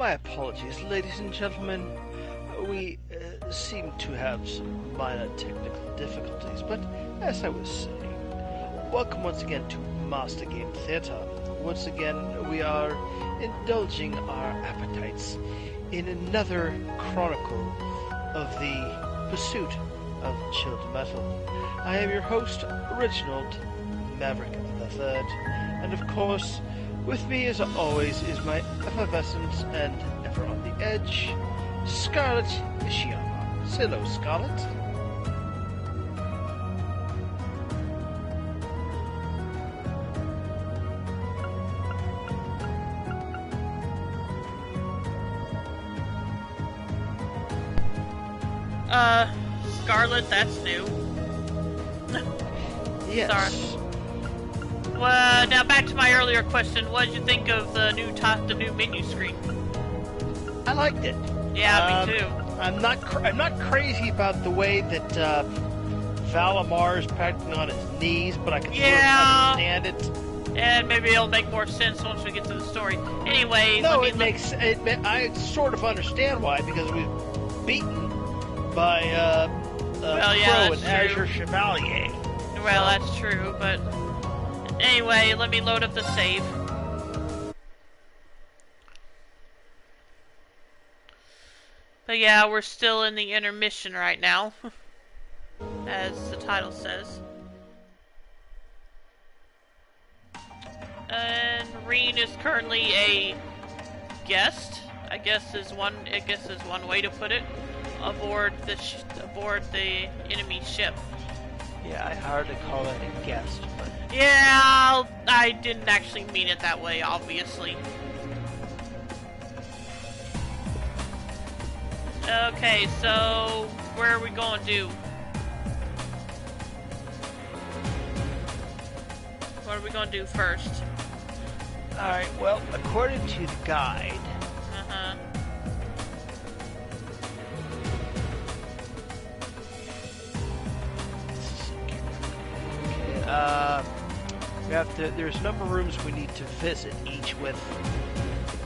My apologies, ladies and gentlemen. We seem to have some minor technical difficulties, but as I was saying, welcome once again to Master Game Theater. Once again, we are indulging our appetites in another chronicle of the pursuit of chilled metal. I am your host, Reginald Maverick III, and of course, with me, as always, is my effervescent and ever on the edge, Scarlet Ishiyama. Say hello, Scarlet. Scarlet, that's new. Yes. Sorry. Well, now back to my earlier question. What did you think of the new menu screen? I liked it. Yeah, me too. I'm not crazy about the way that Valimar is practicing on his knees, but I can sort of understand it. And maybe it'll make more sense once we get to the story. Anyway, no, I sort of understand why, because we were beaten by Crow and Azure Chevalier. Well, that's true, but anyway, let me load up the save. But yeah, we're still in the intermission right now, as the title says. And Reen is currently a guest, I guess is one way to put it, aboard the enemy ship. Yeah, I hardly call it a guest, but yeah, I didn't actually mean it that way, obviously. Okay, so where are we going to? What are we going to do first? Alright, well, according to the guide, there's a number of rooms we need to visit, each with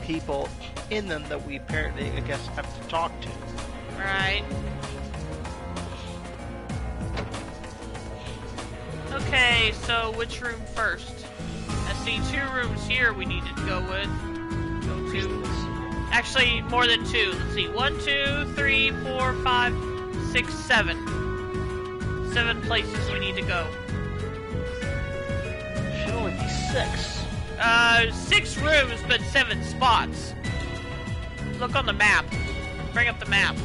people in them that we apparently, I guess, have to talk to. Right. Okay, so which room first? I see 2 rooms here we needed to go to. Actually, more than 2. Let's see. 1, 2, 3, 4, 5, 6, 7. 7 places we need to go. Should only be 6. 6 rooms, but 7 spots. Look on the map. Bring up the map.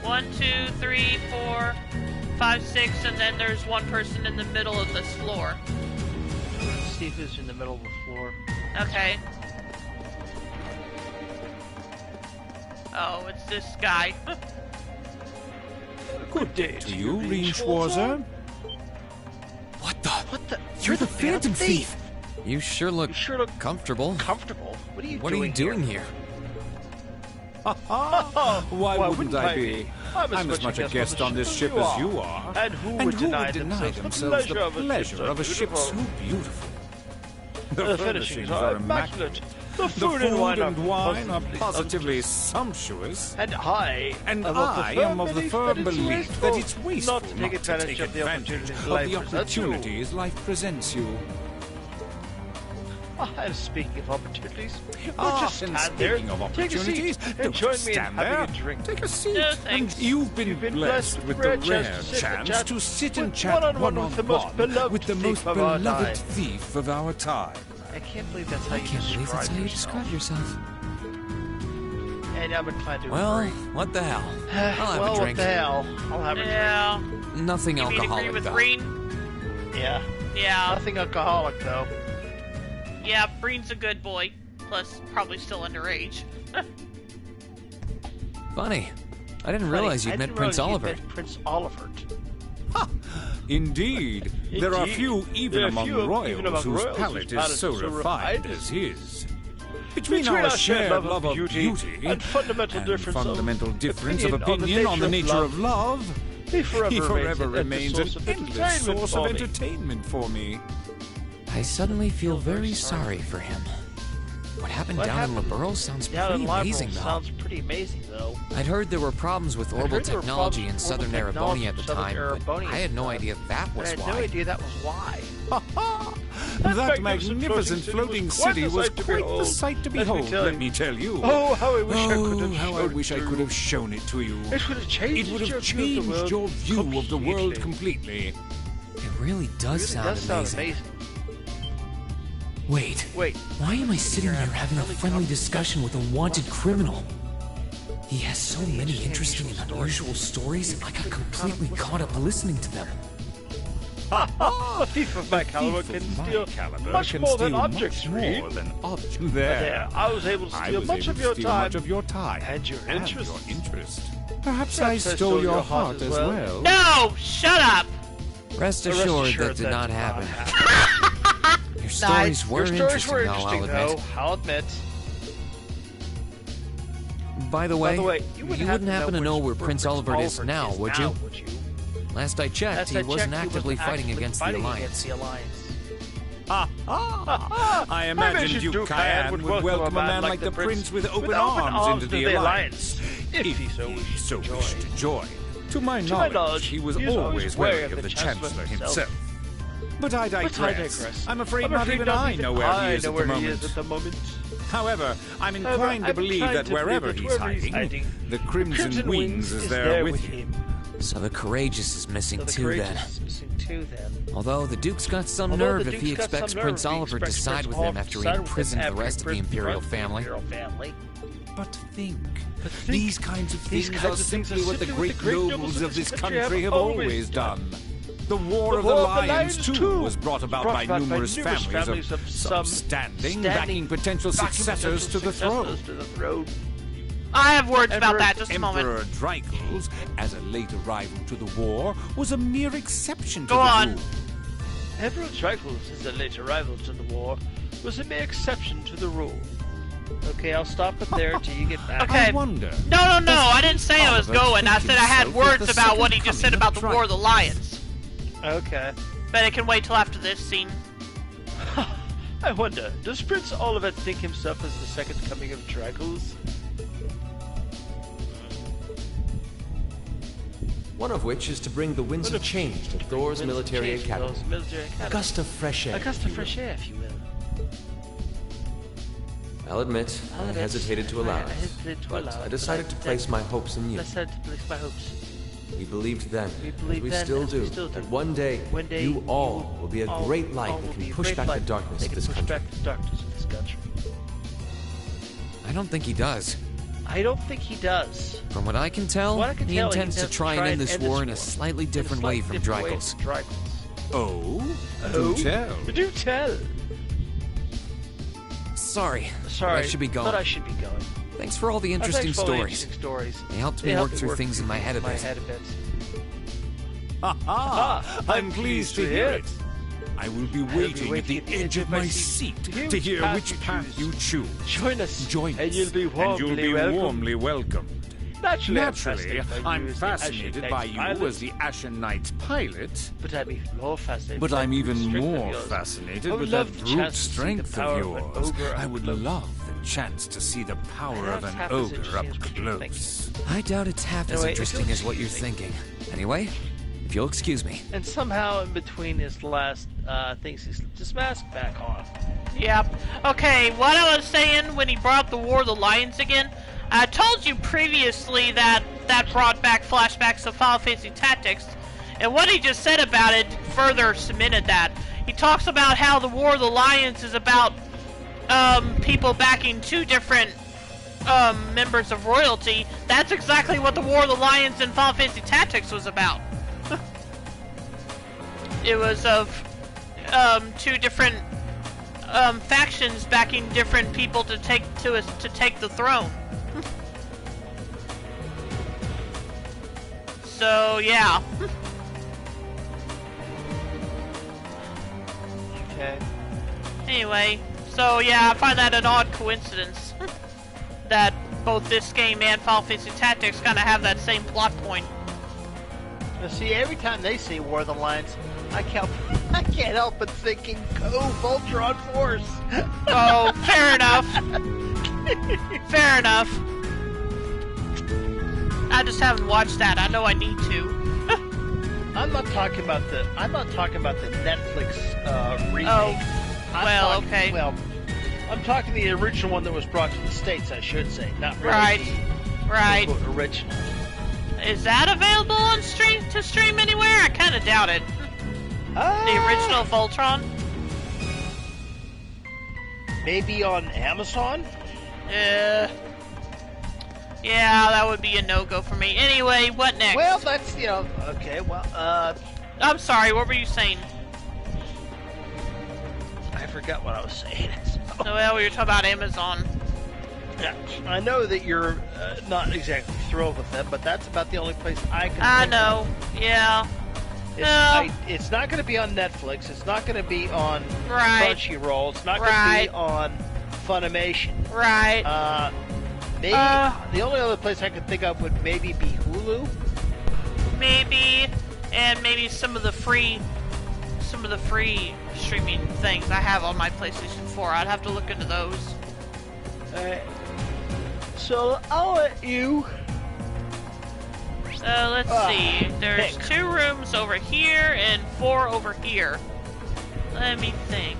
1, 2, 3, 4, 5, 6, and then there's one person in the middle of this floor. Let's see who's in the middle of the floor. Okay. Oh, it's this guy. Good day to you, Reen Schwarzer. What the? You're the Phantom Thief! You sure look comfortable. Comfortable? What are you doing here? Why wouldn't I be? I'm as much a guest on this ship as you are. And who would deny themselves the pleasure of a ship so beautiful? The furnishings are immaculate. The food and wine are positively sumptuous. And I am of the firm belief that it's wasteful not to take advantage of the opportunities life presents you. And speaking of opportunities, Just stand there, take a seat, and join me in having a drink. Take a seat. No, thanks. You've been blessed with the rare chance to sit and chat one-on-one with the most beloved thief of our time. I can't believe that's how you describe yourself. And I'm inclined to Well, agree. what the hell? I'll have a drink. What the hell? I'll have a drink. Nothing You mean alcoholic, agree with though. Breen? Yeah. Yeah. Nothing alcoholic, though. Yeah, Breen's a good boy. Plus, probably still underage. Funny. I didn't realize you'd met Prince Oliver. Prince Oliver. Indeed. There are few even among royals whose palate is so refined as his. Between our shared love of beauty and fundamental difference of opinion on the nature of love, he forever remains an endless source of entertainment for me. I suddenly feel very sorry for him. What happened down in Liberl sounds pretty amazing, though. Sounds pretty amazing, though. I'd heard there were problems with orbital technology in southern Ereboni at the time, but I had no idea that was why. I had no idea that was why. That magnificent floating city was quite the sight to behold, let me tell you. Oh, how I wish I could have shown it to you. It would have changed, your view of the world completely. It really does sound amazing. Wait, why am I sitting here having a friendly discussion with a wanted criminal? He has so many interesting and unusual stories, I got completely caught up listening to them. A thief of my caliber can steal much more than objects, Reed. There, I was able to steal much of your time and your interest. Perhaps I stole your heart as well. No! Shut up! Rest assured that did not happen. Your stories were interesting, though, I'll admit. By the way, you wouldn't happen to know where Prince Oliver is now, would you? Last I checked, he wasn't actively fighting against the Alliance. I imagined you, Cayenne, would welcome a man like the Prince with open arms into the Alliance, if he so wished to join. To my knowledge, he was always wary of the Chancellor himself. But I digress. I'm afraid not even I know where he is at the moment. However, I'm inclined to believe that wherever he's hiding, the Crimson Wings is there with him. So the Courageous is missing too, then. Although the Duke's got some nerve if he expects Prince Oliver to side with him after he imprisoned the rest of the Imperial family. But think, these kinds of things are simply what the great nobles of this country have always done. The War of the Lions, too, was brought about by numerous families of some standing, backing potential successors to the throne. I have words about that, just a moment. Emperor Drycles, as a late arrival to the war, was a mere exception to the rule. Emperor Drycles, as a late arrival to the war, was a mere exception to the rule. Okay, I'll stop it there until you get back. Okay. I wonder. No, I didn't say I was going. I said I had words about what he just said about the War of the Lions. Okay. But it can wait till after this scene. I wonder, does Prince Oliver think himself as the second coming of Drycles? One of which is to bring the winds of change to Thor's military academy. A gust of fresh air. A gust of fresh air, if you will. I'll admit, I hesitated to allow it, but I decided to place my hopes in you. We believed then, as we still do, that one day, you all will be a great light that can push back the darkness of this country. I don't think he does. I don't think he does. From what I can tell, he intends to try and end this war in a slightly different way from Drycles. Oh? Do tell. Do tell. Sorry, I should be going. But I should be going. Thanks for all the interesting stories. They helped me work through things in my head a bit. I'm pleased to hear it. I will be waiting at the edge of my seat to hear which path you choose. Join us, and you'll be warmly welcomed. Naturally, I'm fascinated by you as the Ashen Knight's pilot. But I'm even more fascinated. But I'm even more fascinated with that brute strength of yours. I would love the chance to see the power of an ogre up close. I doubt it's half as interesting as what you're thinking. Anyway, if you'll excuse me. And somehow in between his last things, he slipped his mask back on. Yep. Okay, what I was saying when he brought up the War of the Lions again, I told you previously that brought back flashbacks of Final Fantasy Tactics, and what he just said about it further cemented that. He talks about how the War of the Lions is about people backing two different members of royalty. That's exactly what the War of the Lions in Final Fantasy Tactics was about. It was of two different factions backing different people to take the throne. So yeah. Okay. Anyway, so yeah, I find that an odd coincidence that both this game and Final Fantasy Tactics kind of have that same plot point. Now, see, every time they say War of the Lions, I can't help but thinking, go Voltron Force. Oh, fair enough. Fair enough. I just haven't watched that. I know I need to. I'm not talking about the Netflix remake. Oh, okay. Well, I'm talking the original one that was brought to the States, I should say, not really right. The original. Is that available on stream anywhere? I kind of doubt it. The original Voltron? Maybe on Amazon? Yeah, that would be a no-go for me. Anyway, what next? Well, that's, okay, well, I'm sorry, what were you saying? I forgot what I was saying. Well, we were talking about Amazon. Yeah, I know that you're not exactly thrilled with them, but that's about the only place I can I think know, of. Yeah. It's not going to be on Netflix. It's not going to be on Crunchyroll. It's not going to be on Funimation. Right. Maybe the only other place I could think of would maybe be Hulu. Maybe, and maybe some of the free streaming things I have on my PlayStation 4. I'd have to look into those. So I'll let you. Let's see. There's 2 rooms over here and 4 over here. Let me think.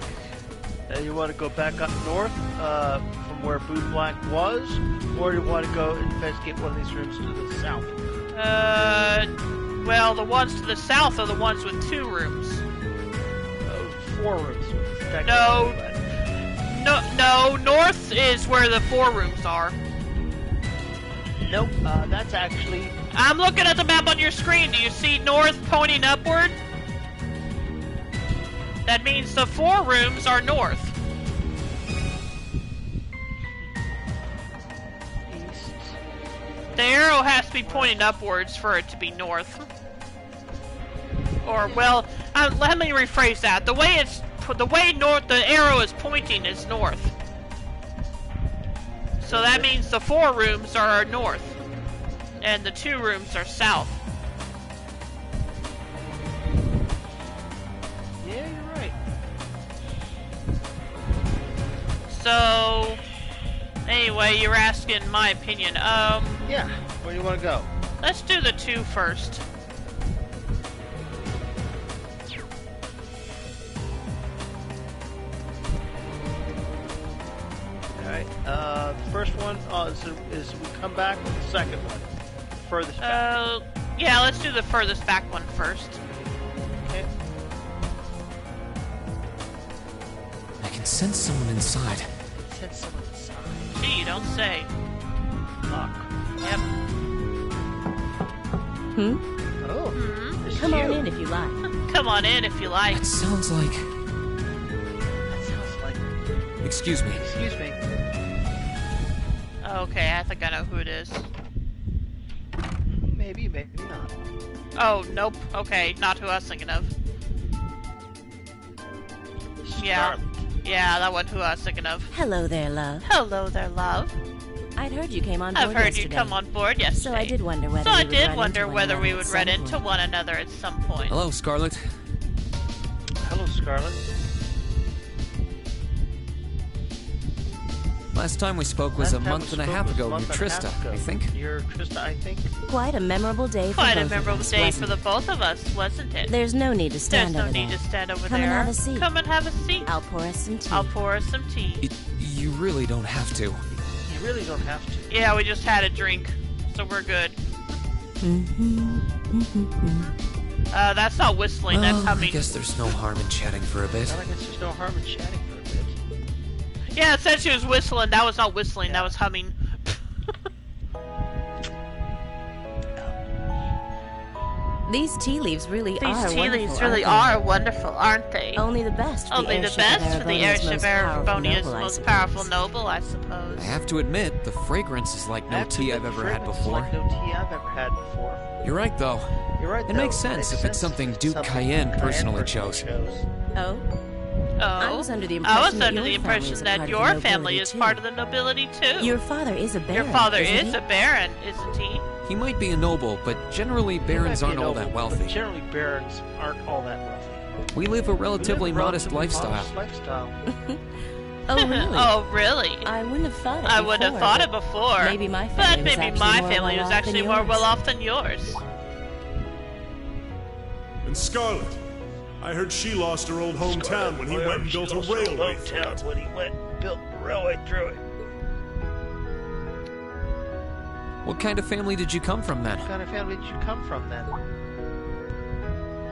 You want to go back up north from where Boot Black was, or do you want to go investigate one of these rooms to the south? Well, the ones to the south are the ones with 2 rooms. 4 rooms. No. North is where the 4 rooms are. Nope. That's actually. I'm looking at the map on your screen. Do you see north pointing upward? That means the 4 rooms are north. East. The arrow has to be pointing upwards for it to be north. Or, well, let me rephrase that. The way the arrow is pointing is north. So that means the 4 rooms are north. And the 2 rooms are south. Yeah, you're right. So, anyway, you're asking my opinion. Yeah, where do you want to go? Let's do the 2 first. Alright, the first one is we come back with the second one. Furthest back. Yeah, let's do the furthest back one first. Okay. I can sense someone inside. Sense someone inside. Gee, you don't say. Lock. Yep. Oh. Mm-hmm. Come on in if you like. Come on in if you like. That sounds like... That sounds like... Excuse me. Excuse me. Okay, I think I know who it is. Maybe, maybe not. Oh, nope. Okay, not who I was thinking of. Yeah. Yeah, that wasn't who I was thinking of. Hello there, love. Hello there, love. I'd heard you came on board I've heard yesterday. you come on board yesterday. So I did wonder whether we would run into one another at some point. Hello, Scarlet. Hello, Scarlet. Last time we spoke was a month and a half ago near Trista, I think. Near Trista, I think. Quite a memorable day for Quite a memorable day for the both of us, wasn't it? There's no need to stand over there. There's no need to stand over there. Come and have a seat. Come and have a seat. I'll pour us some tea. I'll pour us some tea. You really don't have to. You really don't have to. Yeah, we just had a drink, so we're good. That's not whistling, Well, that's humming. I guess there's no harm in chatting for a bit. Well, I guess there's no harm in chatting for a bit. Yeah, it said she was whistling. That was not whistling, that was humming. These tea leaves really are wonderful. These tea leaves really are wonderful, aren't they? Only the best for Only the best for the airship of Erebonia's most powerful noble, I suppose. I have to admit, the fragrance is like no tea I've ever had before. Like no tea I've ever had before. You're right, though. You're right, It makes sense if it's something Duke Cayenne personally chose. Oh? I was under the impression that your family is part of the nobility too. Your father is a baron. Your father is a baron, isn't he? He might be a noble, but generally barons aren't all that wealthy. Generally barons aren't all that wealthy. We live a relatively modest lifestyle. Oh, really? Oh, really? I wouldn't have thought it I wouldn't have thought it before. Maybe my family was actually more well off than yours. And Scarlet, I heard she lost her old hometown when he went and built a railway through it. When he went and built a railway through it. What kind of family did you come from then? What kind of family did you come from then?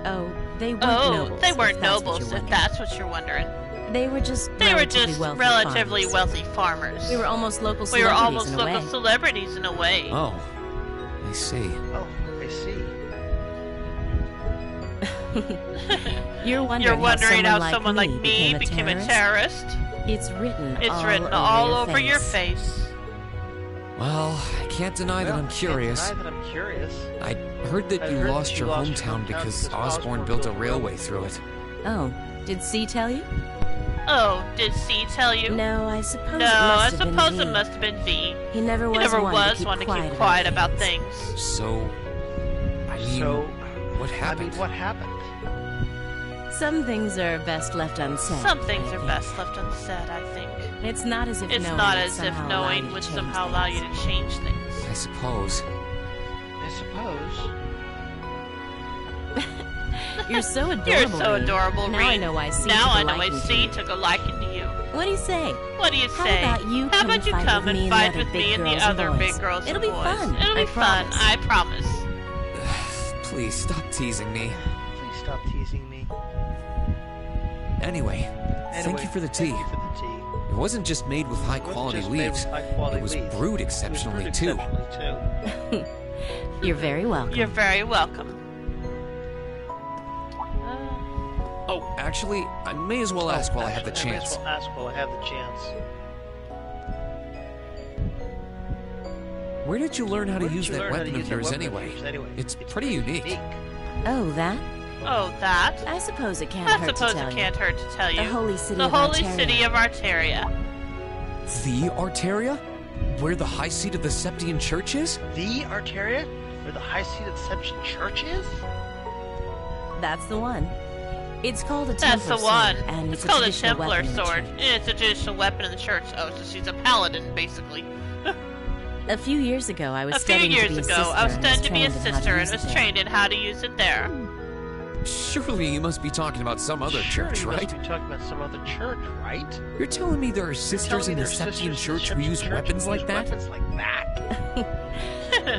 Oh, they weren't nobles. They weren't nobles, if that's what you're wondering. They were just relatively wealthy farmers. We were almost local celebrities in a way. Oh, I see. Oh, I see. You're wondering how someone like me became a terrorist? It's written all over your face. Well, I can't deny that I'm curious. I heard that you lost your hometown because Osborne built a railway through it. Oh, did C tell you? Oh, did C tell you? No, I suppose it must have been V. He never was one to keep quiet about things. So, what happened? What happened? Some things are best left unsaid. Some things are best left unsaid, I think. It's not as if knowing would somehow allow you to change things. I suppose. You're so adorable. Now I know why C took a liking to you. What do you say? How about you come and fight with me and the other big girls and boys? It'll be fun. It'll be fun, I promise. Please stop teasing me. Anyway, thank you for the tea. It wasn't just made with high-quality leaves. It was brewed exceptionally, too. You're very welcome. You're very welcome. Oh, actually, I may as well ask while I have the chance. Where did you learn how to use that weapon of yours anyway? It's pretty unique. Oh, that? I suppose it can't hurt to tell you. The holy city of Arteria. The Arteria? Where the high seat of the Septian Church is? The Arteria? Where the high seat of the Septian Church is? That's the one. It's called a Templar sword. And it's called a Templar sword. It's a traditional weapon in the church. Oh, so she's a paladin, basically. A few years ago, I was studying to be a sister and was trained in how to use it there. Surely you must be talking about some other church, right? You're telling me there are sisters in the Septian Church who use weapons like that?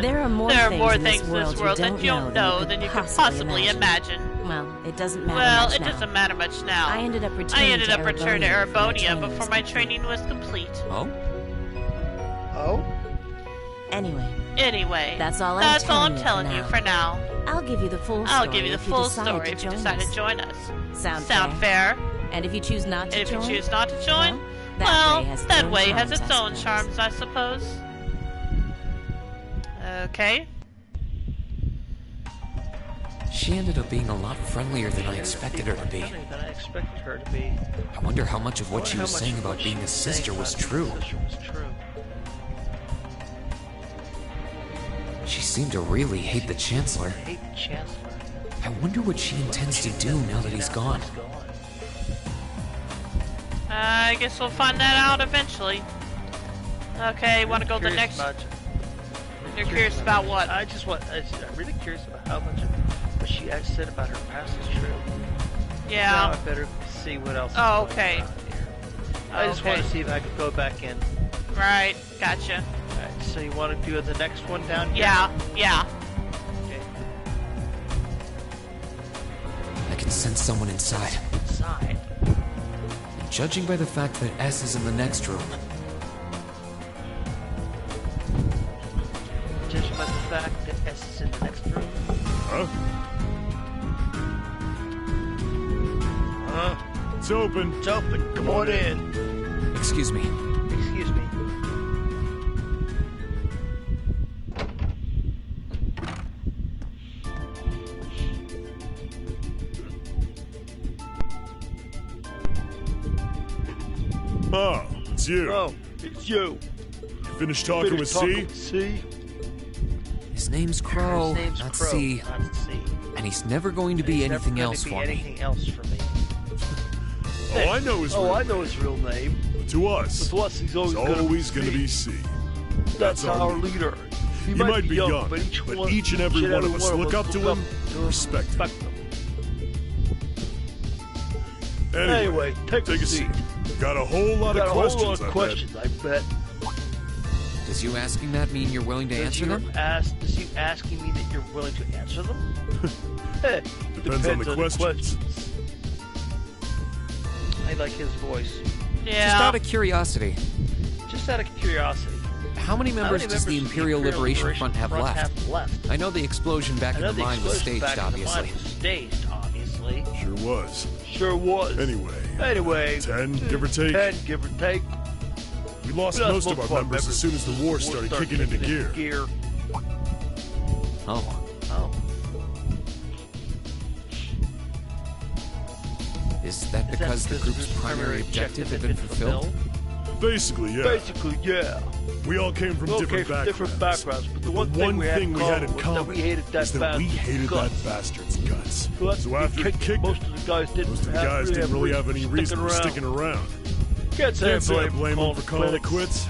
There are more things in this world that you don't know than you could possibly imagine. Well, it doesn't matter much now. I ended up returning to Erebonia before my training was complete. Oh? Anyway, that's all I'm telling you for now. I'll give you the full story if you decide to join us. Sound fair? And if you choose not to join? That way has its own charms, I suppose. Okay. She ended up being a lot friendlier than I expected her to be. I wonder how much of what she was saying about being a sister was true. She seemed to really hate the Chancellor. I wonder what she intends to do now that he's gone. I guess we'll find that out eventually. Okay, want to go to the next? You're curious about what? I'm really curious about how much of what she actually said about her past is true. Yeah. Now I better see what else. Oh, okay. I just want to see if I could go back in. Right, gotcha. Alright, so you want to do the next one down here? Yeah. Okay. I can sense someone inside. Inside? Judging by the fact that S is in the next room. Judging by the fact that S is in the next room? Huh? It's open. It's open. Come on in. Excuse me. Excuse me. Oh, it's you. Oh, it's you. You finished talking with C? His name's Crow, not C. And he's never going to be anything else for me. Oh, I know his real name. I know his real name. But to us, he's always going to be C. That's our leader. He might be young, but each and every one of us look up to him and respect him. Anyway, take a seat. Got a whole lot of questions, I bet. Does you asking that mean you're willing to answer them? Does you asking mean that you're willing to answer them? Depends on the questions. I like his voice. Yeah. Just out of curiosity. How many members does the Imperial Liberation Front have left? I know the explosion back in the mine was staged, obviously. Sure was. Anyway, 10, give or take. We lost most of our members as soon as the war started kicking into gear. Oh. Is that because the group's primary objective had been fulfilled? Basically, yeah. We all came from different backgrounds, but the one thing we had in common is that we hated that bastard's guts. So after he kicked most of the guys didn't really have any reason for sticking around. Can't say I blame him for calling it quits.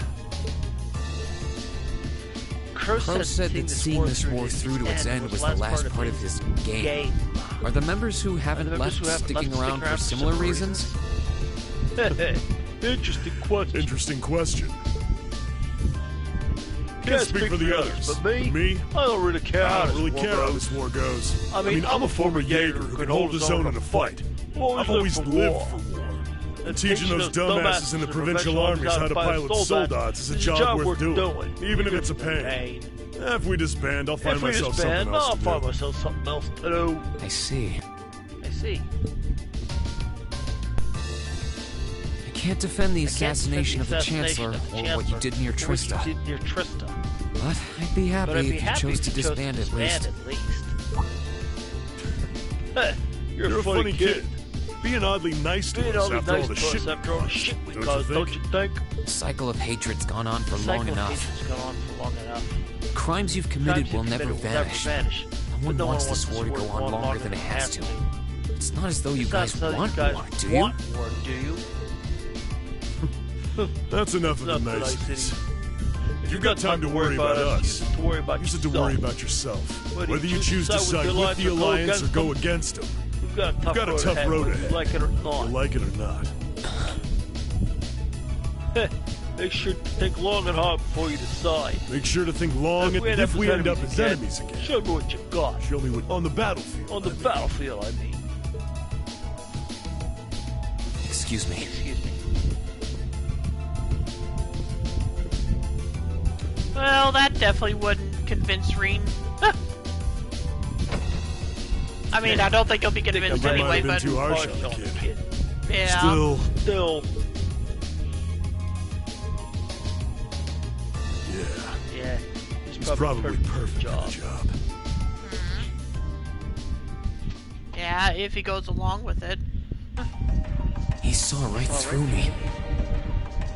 Crow said that seeing this war through to its end was the last part of his game. Are the members who haven't left sticking around for similar reasons? Interesting question. Can't speak for the others, but me, I don't really care how this war goes. I mean, I'm a former Jaeger who can hold his own in a fight. I've always lived for war. And teaching those dumbasses in the provincial armies how to pilot soldats is a job worth doing, even if it's a pain. If we disband, I'll find myself something else to do. I see. I can't defend the assassination of the Chancellor or what you did near Trista. But I'd be happy if you chose to disband at least. You're a funny kid. Being oddly nice to us after all the shit we caused, don't you think? The cycle of hatred's gone on for long enough. Crimes you've committed will never vanish. No one wants this war to go on longer than it has to. It's not as though you guys want war, do you? That's enough of the niceties. If you've got time to worry about us, you should worry about yourself. Whether you choose to side with the Alliance or go against them. You've got a tough road ahead. You like it or not. Make sure to think long and hard before you decide. Make sure to think long, and if we end up as enemies again, show me what you got. Show me what on the battlefield. On the battlefield, I mean. Excuse me. Well, that definitely wouldn't convince Reen. I mean, I don't think he'll be convinced anyway, but... Too harsh on the kid. Yeah. Still. Yeah. He's probably perfect for the job. Yeah, if he goes along with it. He saw right through me.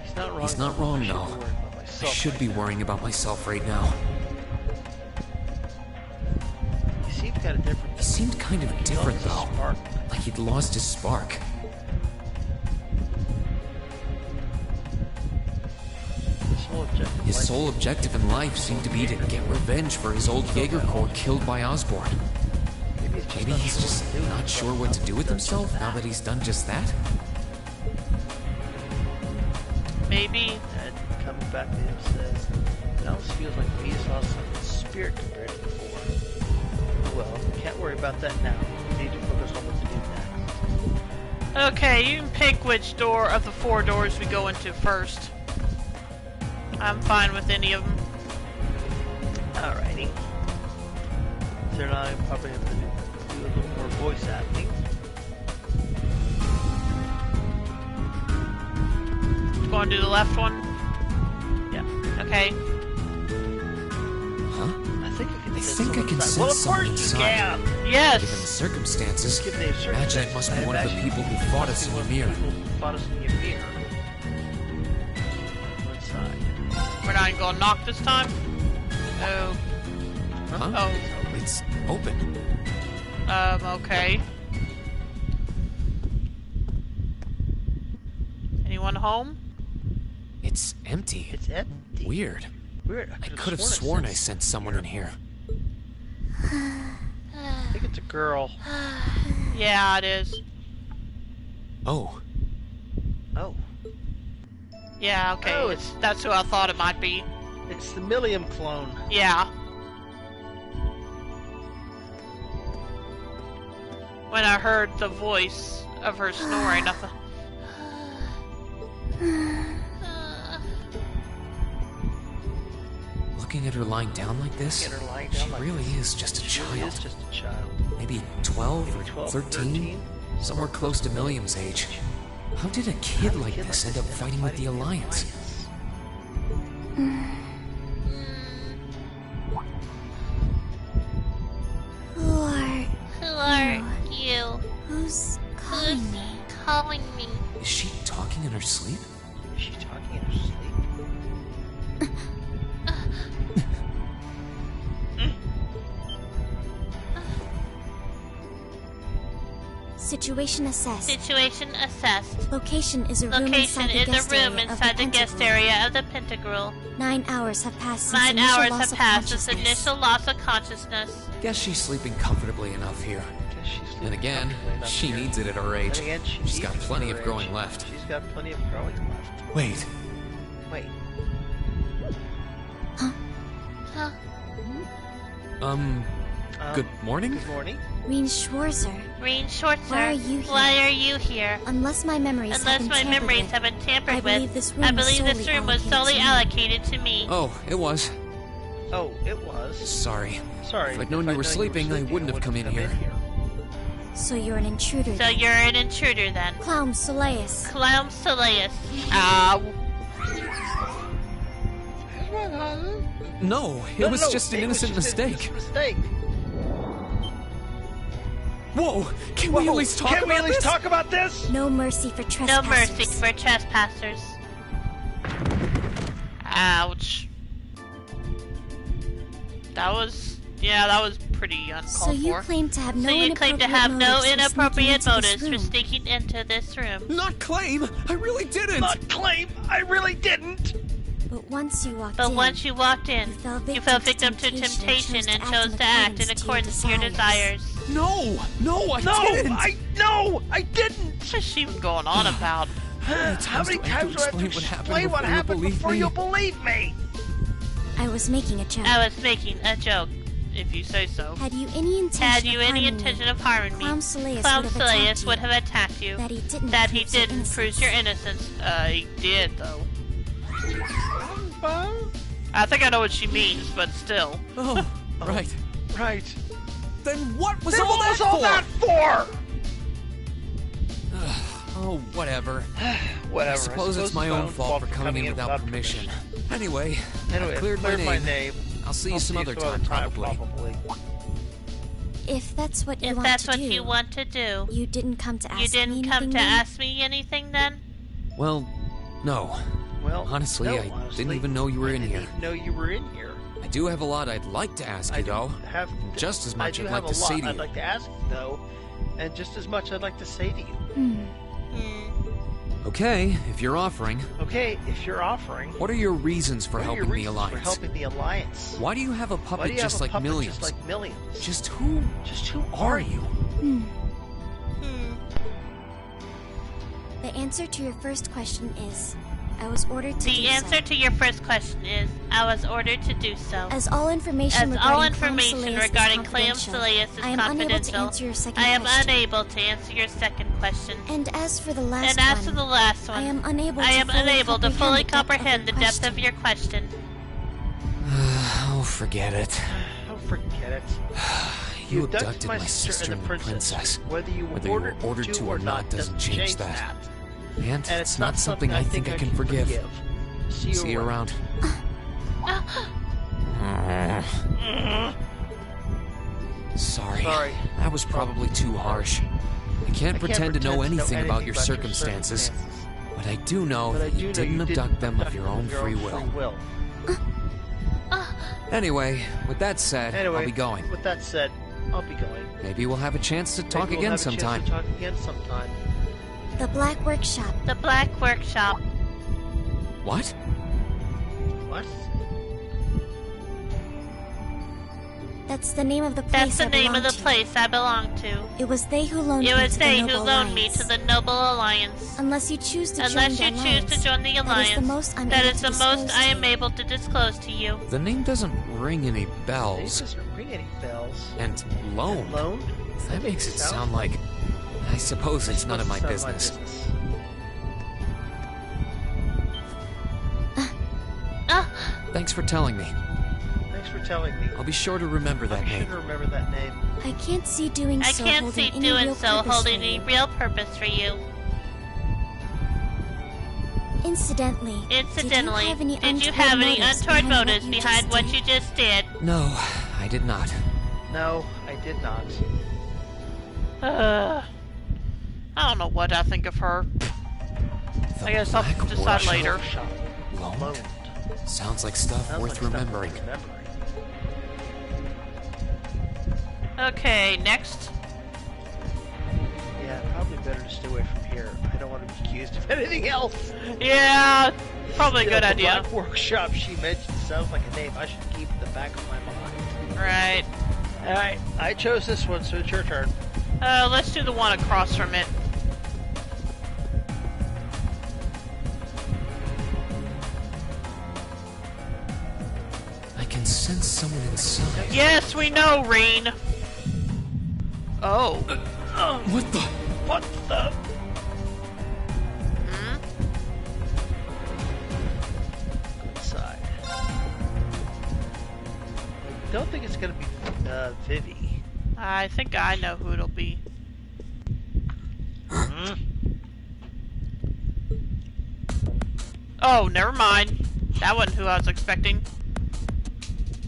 He's not wrong, though. I should be worrying about myself right now. He seemed kind of different, though. Like he'd lost his spark. His sole objective in life seemed to be to get revenge for his old Jaeger Corps killed by Osborn. Maybe he's just not sure what to do with himself now that he's done just that? Maybe. Coming back to him says, it almost feels like we saw something spirit compared to before. Oh well, can't worry about that now. We need to focus on what to do next. Okay, you can pick which door of the 4 doors we go into first. I'm fine with any of them. Alrighty. So now I probably have to do a little more voice acting. Going to do the left one? Yeah. Okay. Huh? I think I can sense well, someone inside. Yes! Given the circumstances, imagine it must be one of the people who fought us in Ymir. We're not going to knock this time? Oh. Huh? Oh. It's open. Okay. Anyone home? It's empty. It's empty. Weird. I could have sworn I sensed someone in here. I think it's a girl. Yeah, it is. Oh. Oh. Yeah, okay. Oh, that's who I thought it might be. It's the Millium clone. Yeah. When I heard the voice of her snoring, I thought... Looking at her lying down like this, she really is just a child. Maybe 12 or 13? Somewhere close to Millium's age. How did a kid like this end up fighting with the Alliance? Who are you? Who's calling me? Is she talking in her sleep? Is she talking in her sleep? Situation assessed. Location is a room inside the guest area of the Pentagram. 9 hours have passed since 9 hours have passed since initial loss of consciousness. Guess she's sleeping comfortably enough here. And again, she needs it at her age. She's got plenty of growing left. She's got plenty of growing left. Wait. Huh? Good morning? Good morning. Reen Schwarzer. Why are you here? Unless my memories have been tampered with, I believe this room was solely allocated to me. Oh, it was. Sorry. If I'd known you were sleeping, I wouldn't have come in here. So you're an intruder then. Clown Soleus. Ow. No, it was just an innocent mistake. Whoa! Can we at least talk about this? No mercy for trespassers. Ouch. That was pretty uncalled for. So you claim to have no inappropriate motives for sneaking into this room. Not claim! I really didn't! But once you walked in, You fell victim to temptation and chose to act in accordance with your desires. No, I didn't! I didn't! What's she going on about? How many times do I have to explain what happened before you'll believe me? I was making a joke. If you say so. Had you any intention of harming me, Clown Soleus would have attacked you. That he didn't prove your innocence. He did, though. I think I know what she means, but still. Oh, right. Then what was all that for? Oh, whatever. I suppose it's my own fault for coming in without permission. Anyway, I cleared my name. I'll see you some other time, probably. If that's what you want to do, you didn't come to ask me anything. You didn't come to ask me anything then? Well, no. Honestly, I didn't even know you were in here. I do have a lot I'd like to ask you, though. Just as much I'd like to say to you. I'd like to ask you, though, and just as much I'd like to say to you. Okay, if you're offering. What are your reasons for helping the Alliance? Why do you have a puppet just like millions? Just who are you? The answer to your first question is, I was ordered to do so. The answer to your first question is, I was ordered to do so. As all information regarding Cleum Silius is confidential, I am unable to answer your second question. And as for the last one, I am unable to fully comprehend the depth of your question. Oh, forget it. You abducted my sister and the princess. Whether you were ordered to or not doesn't change that. And it's not something I think I can forgive. See you around. Sorry. That was probably too harsh. I can't pretend to know anything about your circumstances, but I do know that you didn't abduct them of your own free will. Anyway, with that said, I'll be going. Maybe we'll have a chance to talk again sometime. The Black Workshop. What? That's the name of the place I belong to. It was they who loaned me to the Noble Alliance. Unless you choose to join the Alliance, that is the most I am able to disclose to you. The name doesn't ring any bells. And loan? That makes it sound like... I suppose it's none of my business. Thanks for telling me. I'll be sure to remember that name. I can't see doing so holding any real purpose for you. Incidentally, did you have any untoward motives behind what you just did? No, I did not. I don't know what I think of her. I guess I'll decide later. Loaned? Sounds like stuff worth remembering. Okay, next. Yeah, probably better to stay away from here. I don't want to be accused of anything else. Yeah, probably a good idea. The Black Workshop she mentioned sounds like a name I should keep in the back of my mind. Right. Alright, I chose this one, so it's your turn. Let's do the one across from it. I can sense someone inside. Yes, we know, Reen. Oh. What the? Go inside. I don't think it's gonna be Vivi. I think I know who it'll be. Oh, never mind. That wasn't who I was expecting.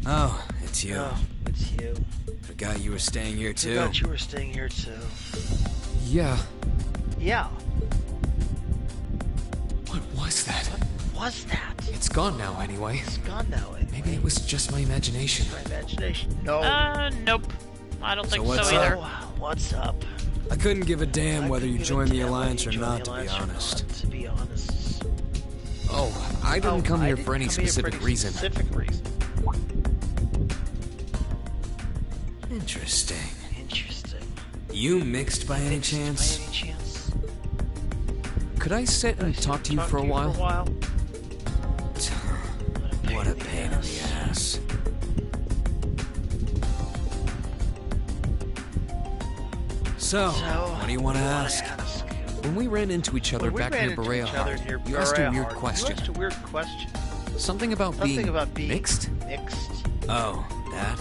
Oh, it's you. You. Forgot you were staying here too. Yeah. Yeah. What was that? It's gone now anyway. Maybe it was just my imagination. No. Nope. I don't think so what's either. What's up? I couldn't give a damn whether you joined the Alliance or not, to be honest. Oh, I didn't come here for any specific reason. Interesting. You mixed by any chance? Could I sit and talk to you for a while? What a pain in the ass. So, what do you want to ask? When we ran into each other back near Berea Heart, you asked a weird question. Something about being mixed? Oh, that?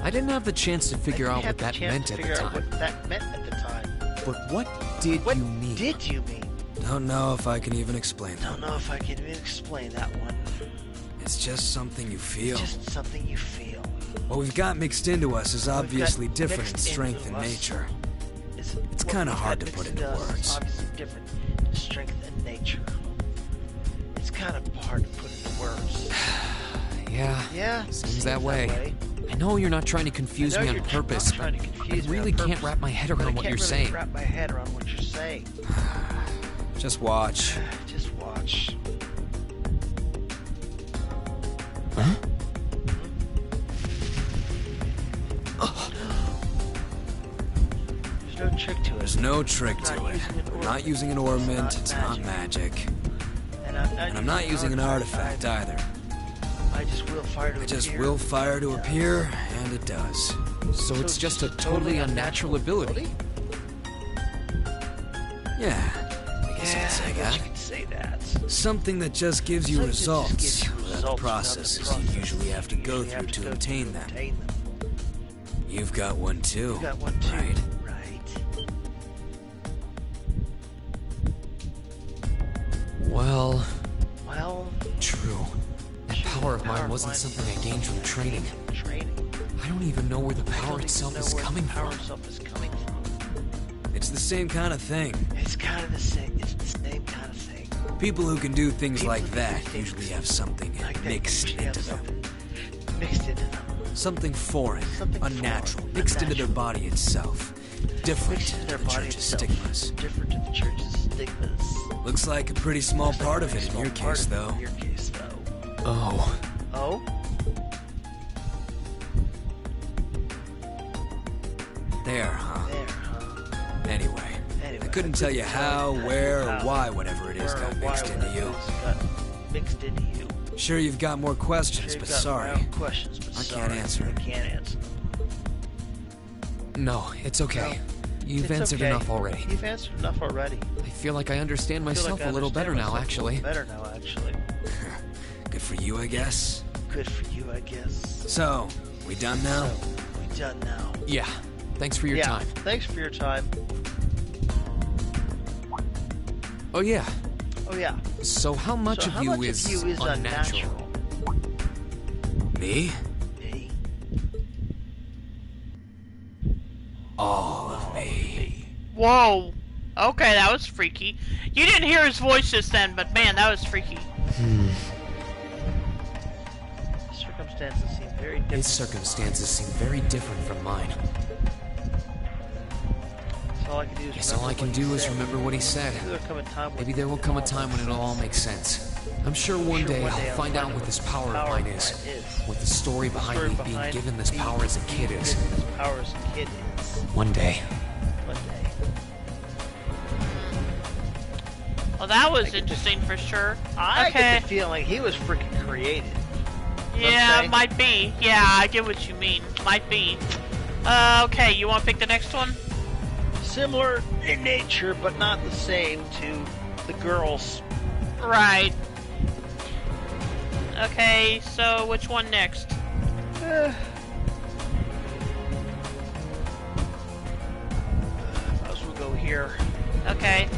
I didn't have the chance to figure out what that meant at the time. But what did you mean? Don't know if I can even explain that. that one. It's just something you feel. What we've got mixed into us is obviously different in strength and nature. It's kind of hard to put into words. Obviously different in strength and nature. It's kind of hard to put into words. Yeah, seems that way. I know you're not trying to confuse me on purpose, but I really can't wrap my head around what you're saying. Just watch. Just watch. Huh? There's no trick to it. There's no trick to it. I'm not using an ornament, it's not magic. And I'm not using an artifact either. I just will fire to appear. And it does. So it's just a totally unnatural ability? Yeah, I guess you could say that. Something that just gives you results without the processes you usually have to go through to obtain them. You've got one too, right? Well, true. That power of mine wasn't something I gained from training. I don't even know where the power itself is coming from. It's the same kind of thing. It's the same kind of thing. People who can do things like that usually have something mixed into them. Something foreign, unnatural, mixed into their body itself. Different to the church's stigmas. Looks like a pretty small part of it in your case, though. Oh? There, huh? Anyway, I couldn't tell you how, where, or why whatever it is got mixed into you. Sure, you've got more questions, but sorry. I can't answer it. No, it's okay. You've answered enough already. I feel like I understand myself a little better now, actually. Good for you, I guess. So, we done now? Yeah. Thanks for your time. Oh yeah. So how much of you is unnatural? Me? All of me. Whoa. Okay, that was freaky. You didn't hear his voice just then, but man, that was freaky. His circumstances seem very different from mine. Guess all I can do is remember what he said. Maybe there will come a time when it'll all make sense. I'm sure one day I'll find out what this power of mine is. What the story behind me being given this power as a kid is. One day. Well, that was interesting for sure. I get the feeling he was freaking created. Yeah, might be. Yeah, I get what you mean. Might be. Okay, you want to pick the next one? Similar in nature, but not the same to the girls. Right. Okay, so which one next? Might as well go here. Okay.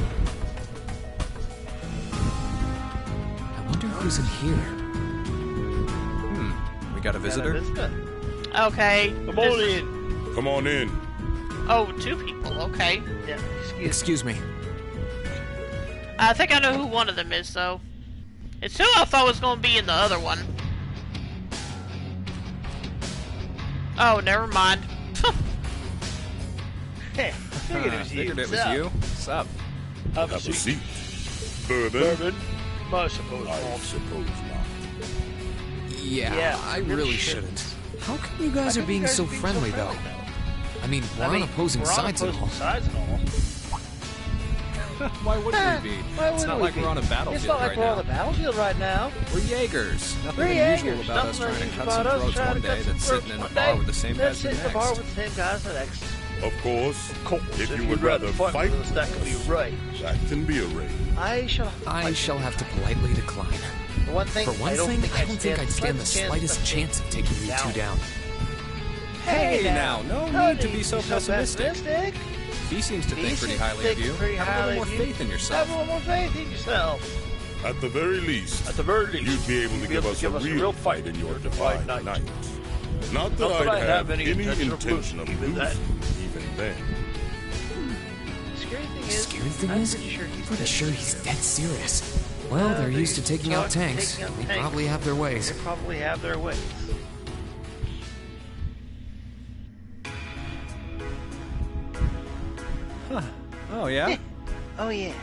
I wonder who's in here. We got a visitor? Okay. Come on in. Oh, 2 people. Okay. Yeah. Excuse me. I think I know who one of them is, though. It's who I thought was going to be in the other one. Oh, never mind. Hey, figured it was you. What's up? Have a seat. Bourbon? I suppose not. Yeah, I really shouldn't. How come you guys are being so friendly, though? I mean, we're on opposing sides and all. Why would we be? It's not like we're on a battlefield right now. We're Jaegers. Nothing unusual about us trying to cut some throats one day than sitting in a bar with the same guys the next. Of course. If you would rather fight, that can be arranged. I shall have to politely decline. For one thing, I don't think I'd stand the slightest chance of taking you two down. Hey now, no need to be so pessimistic. He seems to think pretty highly of you. Have a little more faith in yourself. At the very least, you'd be able to give us a real fight in your divine night. Not that I'd have any intention of losing, even then. The scary thing is, I'm pretty sure he's dead serious. Well, they're used to taking out tanks. They probably have their ways. Huh. Oh, yeah? Oh, yeah.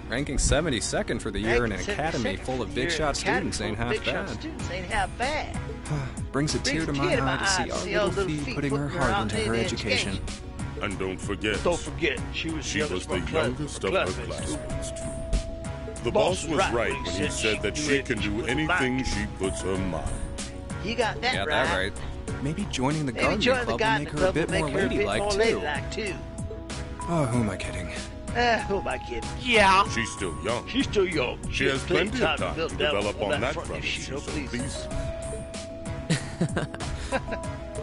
Ranking 72nd for the year in an academy full of big shot students ain't half bad. Brings a tear to my eye to see our little Fee putting her heart into her education. And don't forget, she was the youngest of her classmates. The boss was right when he said that she can do anything she puts her mind. You got that right. Maybe joining the gardening club will make her a bit more ladylike, too. Oh, who am I kidding? Who am I kidding? Yeah. She's still young. She has plenty of time to develop on that front, so please.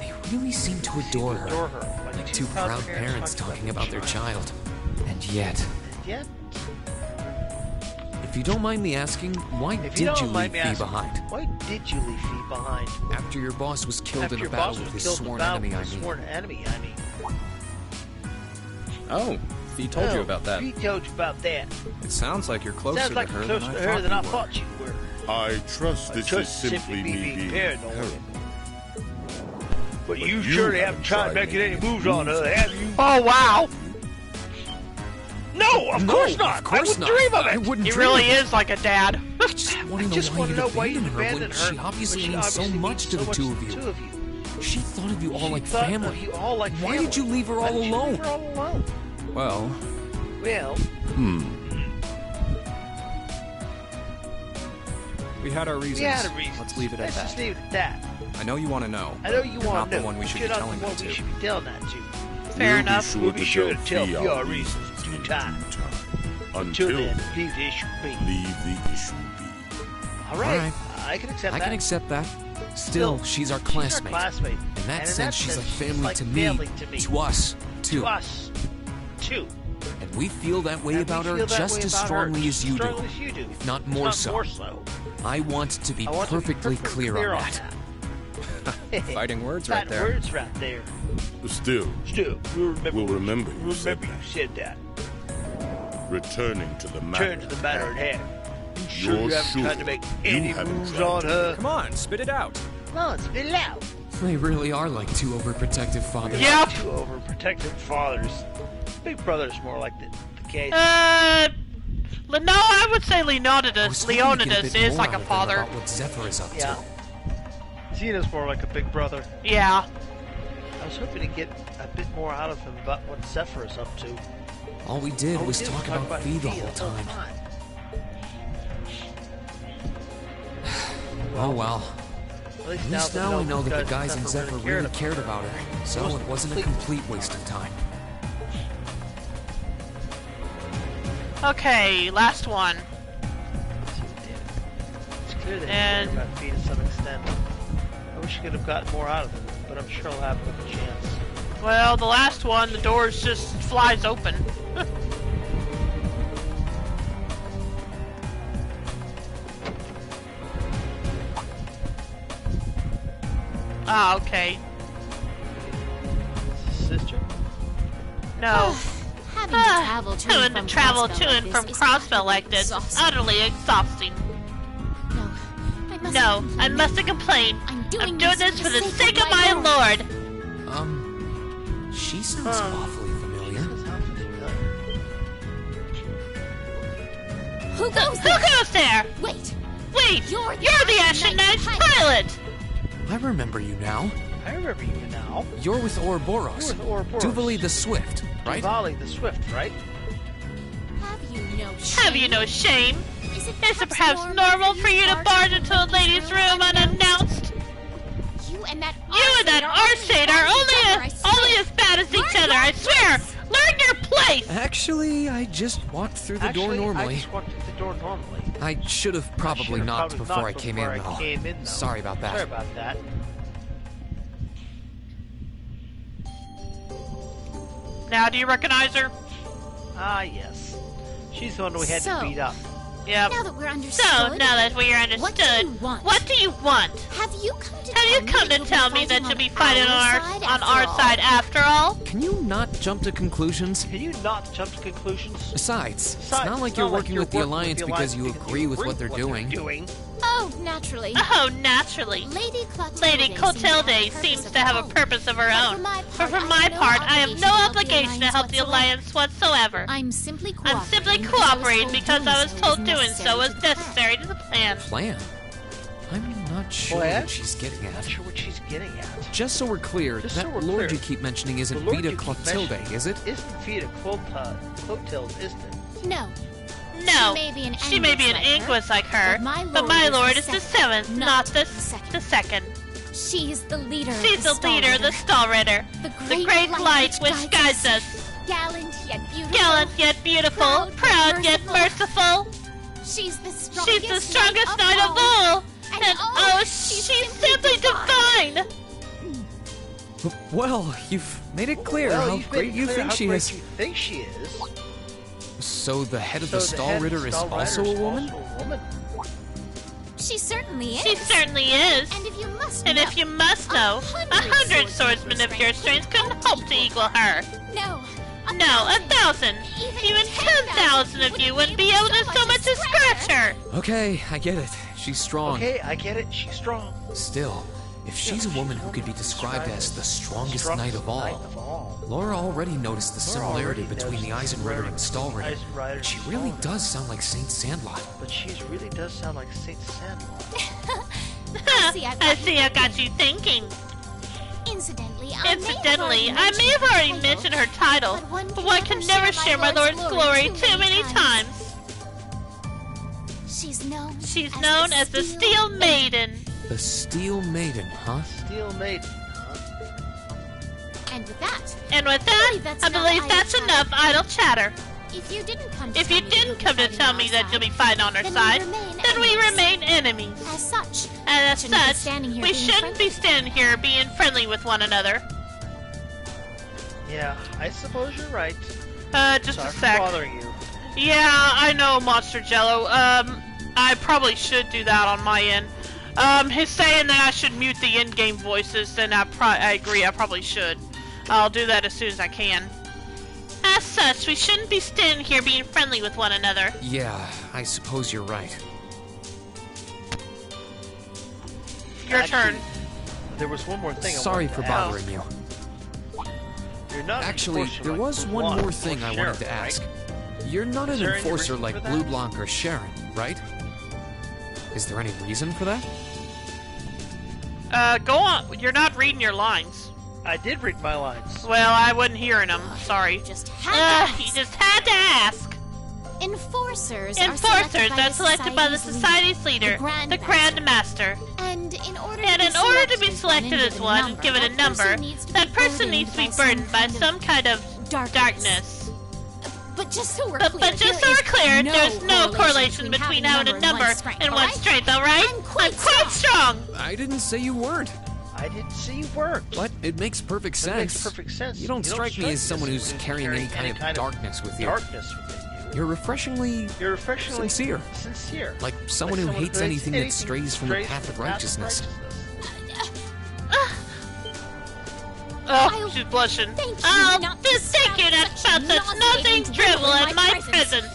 They really seem to adore her. Like two proud parents talking about their child. And yet... If you don't mind me asking, why did you leave Fee behind? After your boss was killed in a battle with his sworn enemy, I mean. Oh, Fee told you about that. It sounds like you're closer to her than I thought you were. I trust this is simply me being paranoid. But you surely haven't tried making any moves on her, have you? Oh, wow! No, of course not! I wouldn't dream of it! He really is like a dad. I just want to know why you abandoned her when she obviously means so much to the two of you. She thought of you all like family. Why did you leave her all alone? Well... We had our reasons. Let's leave it at that. I know you want to know. You're not the one we should be telling that to. Fair enough. We'll be sure to tell Fee our reasons in due time. Until then, leave the issue be. All right. I can accept that. Still, she's our classmate. In that sense, she's like family to me. To us, too. And we feel that way about her just as strongly as you do. If not more so. I want to be perfectly clear on that. Fighting words right there. Still, we'll remember you said that. Returning to the matter at hand. You haven't tried to make any moves on her? Come on, spit it out. They really are like two overprotective fathers. Yeah. Two overprotective fathers. Big Brother's more like the case. No, I would say Leonidas is like a father. What Zephyr is up to. Xena's more like a big brother. Yeah. I was hoping to get a bit more out of him about what Zephyr is up to. All we did was talk about Fee the whole time. Oh well. At least now we know that the guys in Zephyr really cared about her, so it wasn't a complete waste of time. Okay, last one. It's clear that he cared about Fee to some extent. I wish he could have gotten more out of him, but I'm sure he'll have a chance. Well, the last one, the doors just flies open. Ah, okay. Sister? No. Having to travel to and from Crossville like this is utterly exhausting. No, I mustn't complain. I'm doing this for the sake of my lord. She sounds awfully familiar. Who goes there? Wait, you're the Ashen Knight's pilot. I remember you now. You're with Ouroboros. Duvali the Swift, right? Duvali the Swift, right? Have you no shame? Is it perhaps normal for you to barge into a lady's room unannounced? You and that Arcade are only as bad as each other, I swear! Learn your place! Actually, I just walked through the door normally. I should have probably knocked before I came in, though. Sorry about that. Now, do you recognize her? Ah, yes. She's the one we had to beat up. Yep. Now that we're understood. So, now that we're understood, what do you want? Have you come to tell me that you'll be fighting on our side after all? Can you not jump to conclusions? Besides, it's not like you're working with the Alliance because you agree with what they're doing. Oh, naturally. Lady Clotilde seems to have a purpose of her own. But for my part, I have no obligation to help the Alliance whatsoever. I'm simply cooperating because I was told doing so was necessary to the plan. Plan? I'm not sure what she's getting at. Just so we're clear, that lord you keep mentioning isn't Vita Clotilde, is it? Isn't Vita Clotilde, isn't it? No. No, she may be an Inquis like her, but my lord is the 7th, not the 2nd. She's the leader of the Stahlritter, the great light which guides us. Gallant yet beautiful, proud yet merciful. She's the strongest knight of all, and oh, she's simply divine. Well, you've made it clear how great you think she is. So the head of the Stahlritter is also a woman? She certainly is. And if you must know, 100 swordsmen of your strength couldn't hope to equal her. No, 1,000. Even 10,000 of you wouldn't be able to so much as scratch her. Okay, I get it. She's strong. Still, if she's a woman who could be described as the strongest knight of all, Laura already noticed the similarity between the Eisenritter and Stahlritter. But she really does sound like Saint Sandlot. I see I got you thinking. Incidentally, I may have already mentioned her title, but one can never share my lord's glory too many times. She's known as the Steel Maiden. The Steel Maiden, huh? And with that, I believe that's enough idle chatter. If you didn't come to tell me that you'll be fighting on our side, then we remain enemies. As such, we shouldn't be standing here being friendly with one another. Yeah, I suppose you're right. Just Sorry a sec. for bothering you. Yeah, I know, Monster Jello. I probably should do that on my end. He's saying that I should mute the in-game voices, and I agree, I probably should. I'll do that as soon as I can. As such, we shouldn't be standing here being friendly with one another. Yeah, I suppose you're right. Your turn. There was one more thing. Sorry for bothering you. Actually, there was one more thing I wanted to ask. You're not an enforcer like Blue Blanc or Sharon, right? Is there any reason for that? Go on. You're not reading your lines. I did read my lines. Well, I wasn't hearing them. Sorry. You just had to ask. Enforcers are selected by the Society's leader, the Grand Master. And in order to be selected as one and given a number, that person needs to be burdened by some kind of darkness. But just so we're clear, there's no correlation between having a number and one's strength, alright? I'm quite strong! I didn't say you weren't. But it makes perfect sense. You don't strike me as someone who's carrying any kind of darkness with you. You're refreshingly sincere. Like someone who hates anything that strays from the path of righteousness. Oh, she's blushing. Thank you not to shout such nothing drivel in my presence.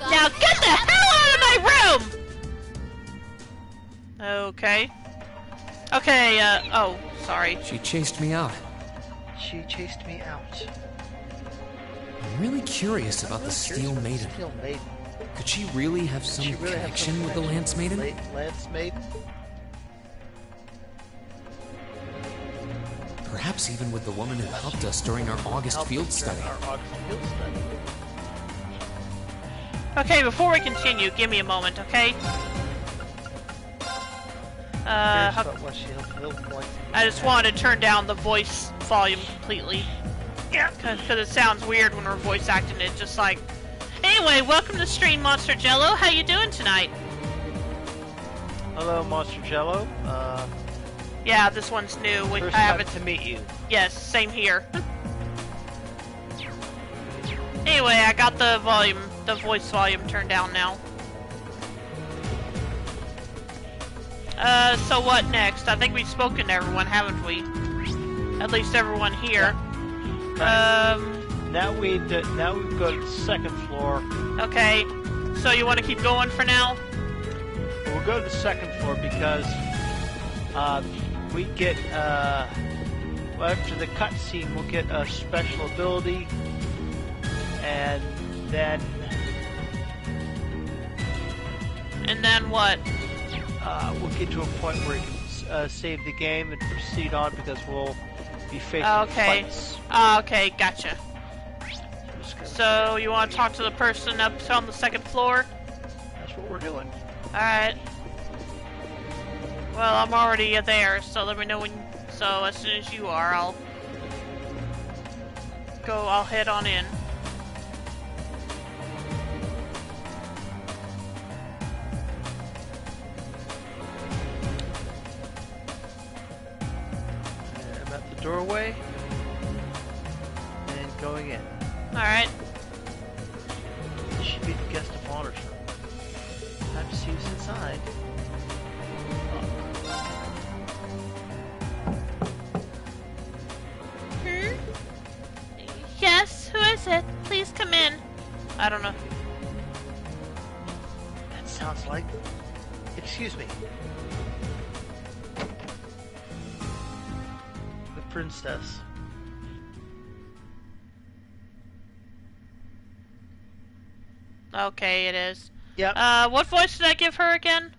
Now get the hell out of my room! Okay. Oh, sorry. She chased me out. I'm really curious about the Steel Maiden. Could she really have some connection with the Lance Maiden? Perhaps even with the woman who helped us during our August field study. Okay, before we continue, give me a moment, okay? I just wanted to turn down the voice volume completely. Yeah, because it sounds weird when we're voice acting it, just like... Anyway, welcome to stream, Monster Jello. How you doing tonight? Hello, Monster Jello. Yeah, this one's new. First time to meet you. Yes, same here. Anyway, I got the volume the voice volume turned down now. So what next? I think we've spoken to everyone, haven't we? At least everyone here. Yeah. Now we go to the second floor. Okay. So you want to keep going for now? We'll go to the second floor because we get well, after the cutscene we'll get a special ability, and then what? We'll get to a point where you can save the game and proceed on because we'll be facing fights. Okay, gotcha. So you want to talk to the person up on the second floor? That's what we're doing. Alright. Well, I'm already there, so let me know when. So as soon as you are, I'll head on in. I'm at the doorway and going in. Alright. This should be the guest of honor's room. Time to see who's inside. Yes, who is it? Please come in. I don't know. That sounds like... Excuse me. The princess. Okay, it is. Yep. What voice did I give her again?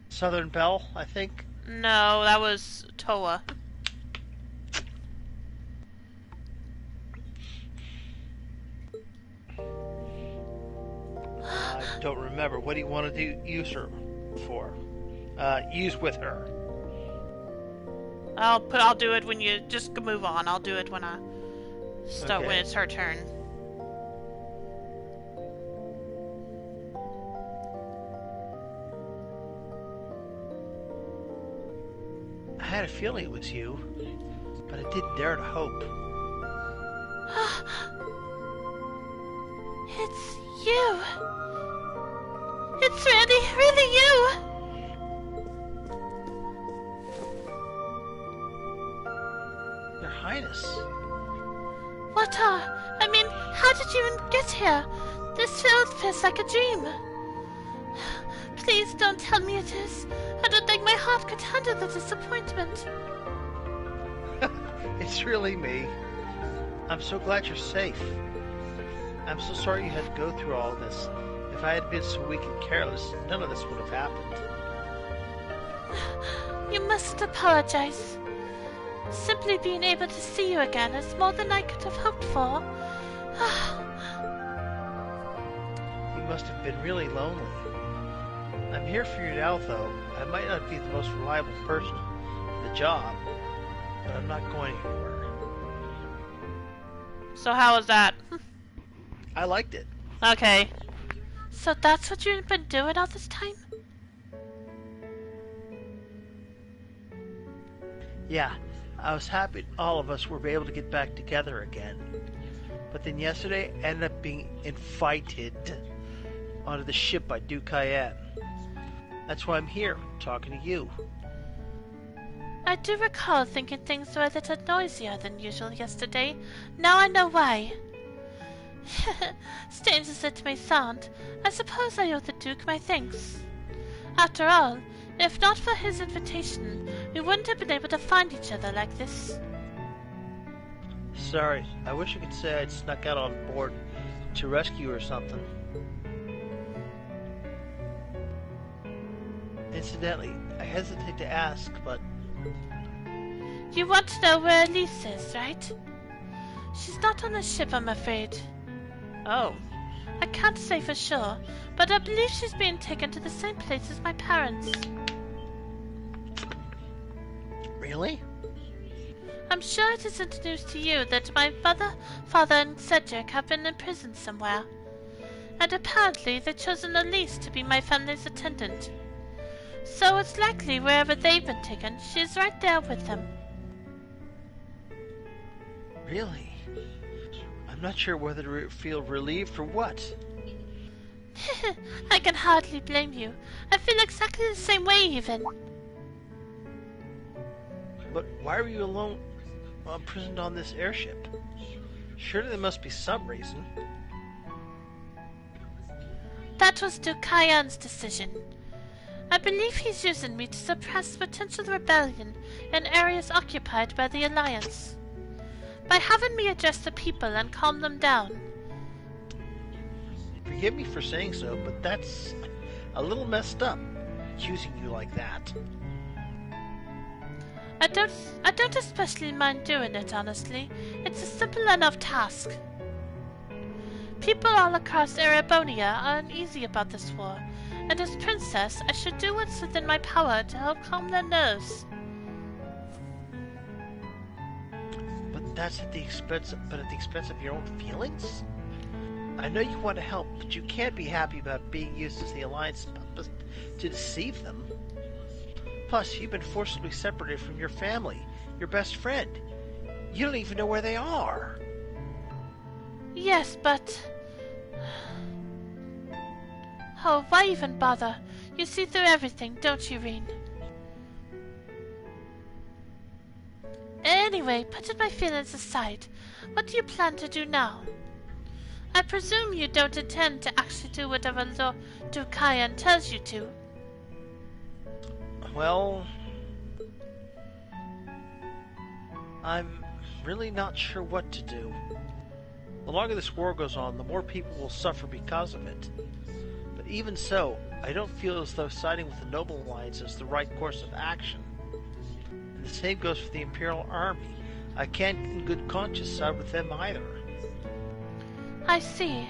Southern Belle, I think. No, that was Toa. I don't remember. What do you want to use her for? Use with her. I'll do it when you just move on. I'll do it when I start when it's her turn. I had a feeling it was you, but I didn't dare to hope. It's you. It's really you. Your Highness. What I mean, how did you even get here? This feels like a dream. Please don't tell me it is. I don't think my heart could handle the disappointment. It's really me. I'm so glad you're safe. I'm so sorry you had to go through all this. If I had been so weak and careless, none of this would have happened. You mustn't apologize. Simply being able to see you again is more than I could have hoped for. You must have been really lonely. I'm here for you now, though. I might not be the most reliable person for the job, but I'm not going anywhere. So how was that? I liked it. Okay. So that's what you've been doing all this time? Yeah, I was happy all of us were able to get back together again. But then yesterday, I ended up being invited onto the ship by Duke Cayenne. That's why I'm here, talking to you. I do recall thinking things were a little noisier than usual yesterday. Now I know why. Strange as it may sound, I suppose I owe the Duke my thanks. After all, if not for his invitation, we wouldn't have been able to find each other like this. Sorry, I wish I could say I'd snuck out on board to rescue you or something. Incidentally, I hesitate to ask, but... You want to know where Elise is, right? She's not on the ship, I'm afraid. Oh. I can't say for sure, but I believe she's being taken to the same place as my parents. Really? I'm sure it isn't news to you that my mother, father, and Cedric have been in prison somewhere. And apparently they've chosen Elise to be my family's attendant. So it's likely wherever they've been taken, she's right there with them. Really? I'm not sure whether to feel relieved or what. I can hardly blame you. I feel exactly the same way, even. But why were you alone, imprisoned on this airship? Surely there must be some reason. That was Duke Kyan's decision. I believe he's using me to suppress potential rebellion in areas occupied by the Alliance. By having me address the people and calm them down. Forgive me for saying so, but that's a little messed up, accusing you like that. I don't especially mind doing it, honestly. It's a simple enough task. People all across Erebonia are uneasy about this war, and as princess, I should do what's within my power to help calm their nerves. But that's at the expense of your own feelings? I know you want to help, but you can't be happy about being used as the Alliance puppet to deceive them. Plus, you've been forcibly separated from your family, your best friend. You don't even know where they are. Yes, but... Oh, why even bother? You see through everything, don't you, Reen? Anyway, putting my feelings aside, what do you plan to do now? I presume you don't intend to actually do whatever Duke Kyan tells you to. Well, I'm really not sure what to do. The longer this war goes on, the more people will suffer because of it. But even so, I don't feel as though siding with the Noble Alliance is the right course of action. And the same goes for the Imperial Army. I can't in good conscience side with them either. I see.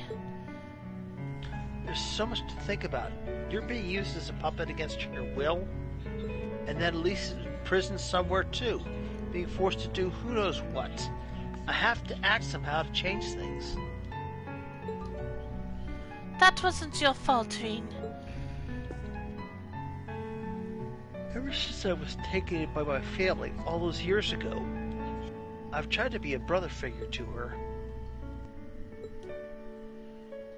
There's so much to think about. You're being used as a puppet against your will, and then at least in prison somewhere too, being forced to do who knows what. I have to act somehow to change things. That wasn't your fault, Reen. Ever since I was taken in by my family all those years ago, I've tried to be a brother figure to her.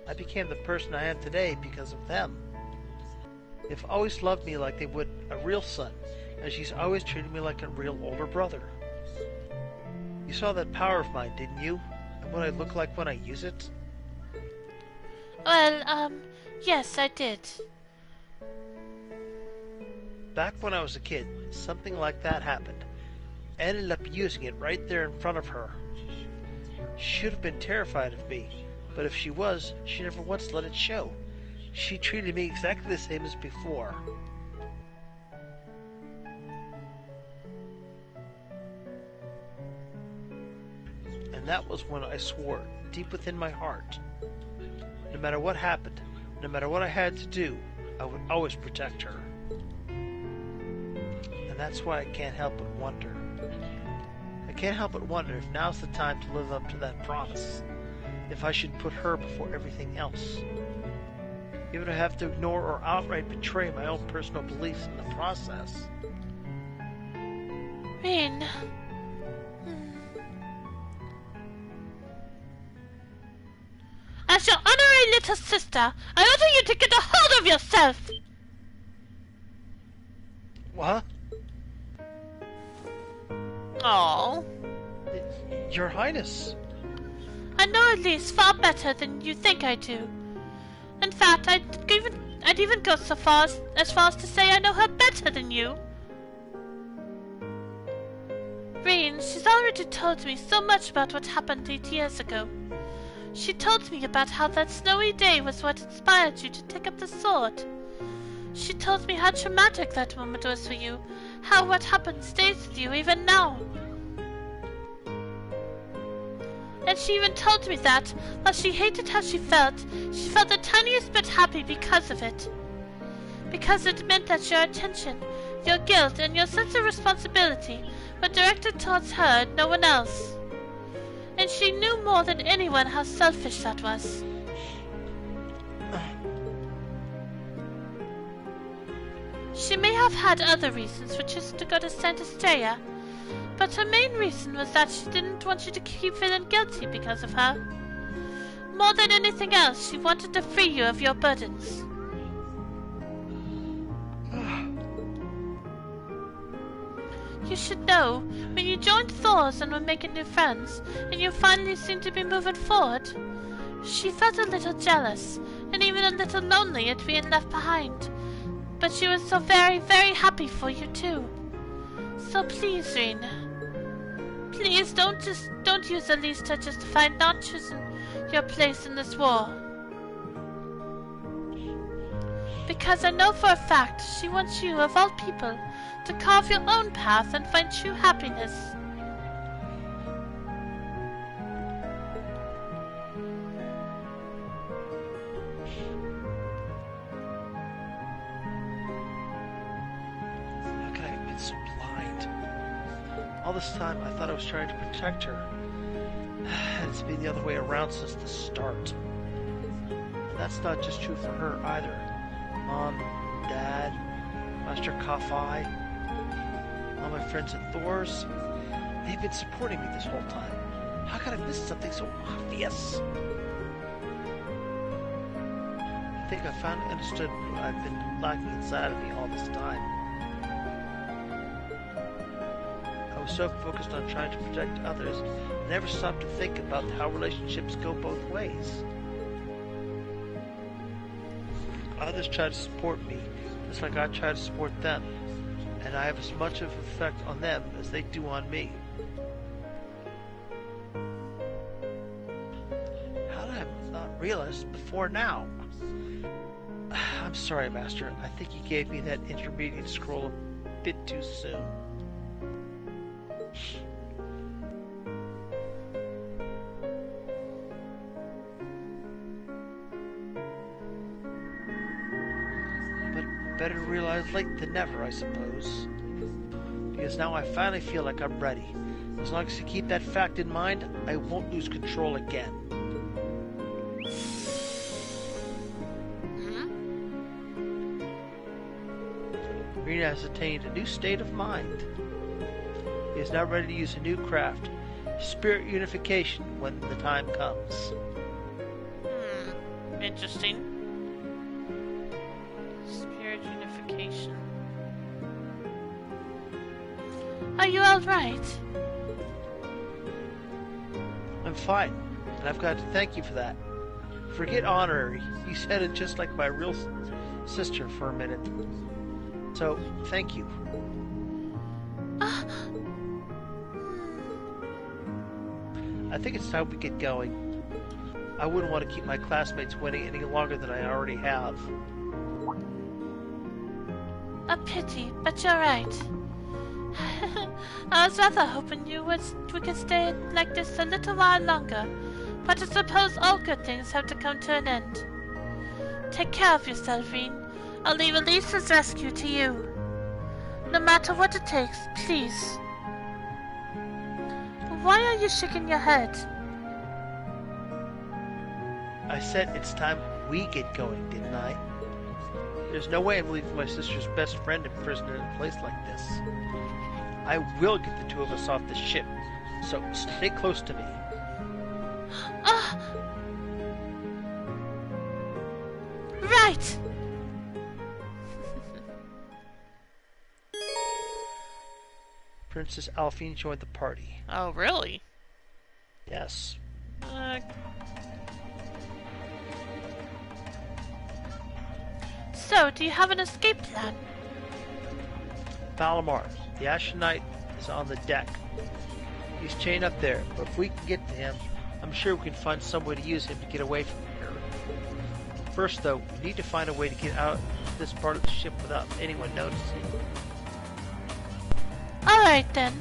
I became the person I am today because of them. They've always loved me like they would a real son, and she's always treated me like a real older brother. You saw that power of mine, didn't you? And what I look like when I use it? Well, yes, I did. Back when I was a kid, something like that happened. I ended up using it right there in front of her. She should have been terrified of me, but if she was, she never once let it show. She treated me exactly the same as before. And that was when I swore, deep within my heart, no matter what happened, no matter what I had to do, I would always protect her. And that's why I can't help but wonder. I can't help but wonder if now's the time to live up to that promise. If I should put her before everything else. Even if I have to ignore or outright betray my own personal beliefs in the process. Reen. As your honorary little sister, I order you to get a hold of yourself! What? Oh. Your Highness. I know at least far better than you think I do. In fact, I'd even go so far as to say I know her better than you. Reen, she's already told me so much about what happened 8 years ago. She told me about how that snowy day was what inspired you to take up the sword. She told me how traumatic that moment was for you, how what happened stays with you even now. And she even told me that, while she hated how she felt the tiniest bit happy because of it. Because it meant that your attention, your guilt, and your sense of responsibility were directed towards her and no one else. And she knew more than anyone how selfish that was. She may have had other reasons for choosing to go to Saint Estrella, but her main reason was that she didn't want you to keep feeling guilty because of her. More than anything else, she wanted to free you of your burdens. You should know, when you joined Thor's and were making new friends, and you finally seemed to be moving forward, she felt a little jealous, and even a little lonely at being left behind. But she was so very, very happy for you too. So please, Rean, please don't use the least to justify not choosing your place in this war. Because I know for a fact she wants you, of all people, to carve your own path and find true happiness. How could I have been so blind? All this time I thought I was trying to protect her. And it's been the other way around since the start. And that's not just true for her either. Mom, Dad, Master Kafai, all my friends at Thor's, they've been supporting me this whole time. How could I miss something so obvious? I think I finally understood what I've been lacking inside of me all this time. I was so focused on trying to protect others, I never stopped to think about how relationships go both ways. Others try to support me, just like I try to support them, and I have as much of an effect on them as they do on me. How did I not realize before now? I'm sorry, Master. I think you gave me that intermediate scroll a bit too soon. Better realize late than never, I suppose. Because now I finally feel like I'm ready. As long as you keep that fact in mind, I won't lose control again. Rena has attained a new state of mind. He is now ready to use a new craft, spirit unification, when the time comes. Interesting. Are you alright? I'm fine, and I've got to thank you for that. Forget honorary, you sounded just like my real sister for a minute. So, thank you. I think it's time we get going. I wouldn't want to keep my classmates waiting any longer than I already have. A pity, but you're right. I was rather hoping we could stay like this a little while longer, but I suppose all good things have to come to an end. Take care of yourself, Rean. I'll leave Elisa's rescue to you. No matter what it takes, please. Why are you shaking your head? I said it's time we get going, didn't I? There's no way I'm leaving my sister's best friend imprisoned in a place like this. I will get the two of us off the ship, so stay close to me. Right! Princess Alphine joined the party. Oh, really? Yes. So, do you have an escape plan? Valamar, the Ashen Knight, is on the deck. He's chained up there, but if we can get to him, I'm sure we can find some way to use him to get away from here. First, though, we need to find a way to get out of this part of the ship without anyone noticing. Alright then.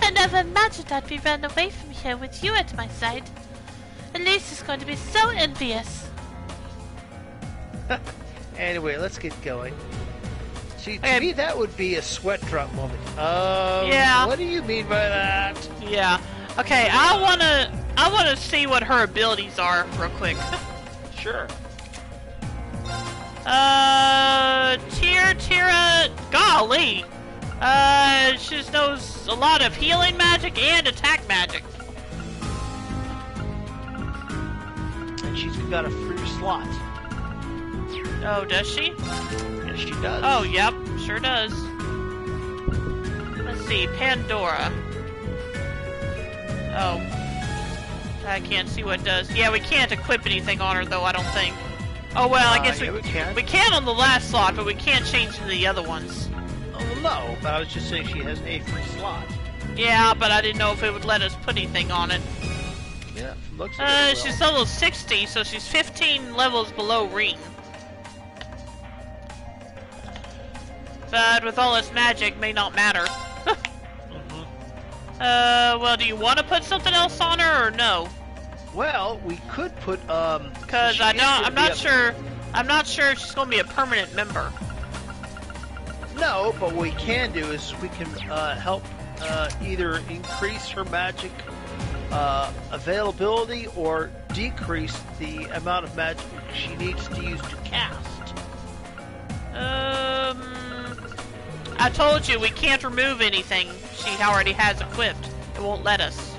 I never imagined I'd be run away from here with you at my side. Elise is going to be so envious. Anyway, let's get going. See, to me, that would be a sweat drop moment. Yeah. What do you mean by that? Yeah. Okay, I wanna see what her abilities are real quick. Sure. Tira, golly. She just knows a lot of healing magic and attack magic. she's got a free slot. Oh, does she? Yes, she does. Oh, yep, sure does. Let's see, Pandora. Oh. I can't see what it does. Yeah, we can't equip anything on her, though, I don't think. Oh, well, I guess we can. We can on the last slot, but we can't change to the other ones. Oh, no, but I was just saying she has a free slot. Yeah, but I didn't know if it would let us put anything on it. Yeah, looks like she's level 60, so she's 15 levels below Reen. But with all this magic, may not matter. Well, do you want to put something else on her, or no? Well, we could put, because I'm not sure if she's going to be a permanent member. No, but what we can do is we can, help, either increase her magic, availability, or decrease the amount of magic she needs to use to cast. I told you, we can't remove anything she already has equipped. It won't let us.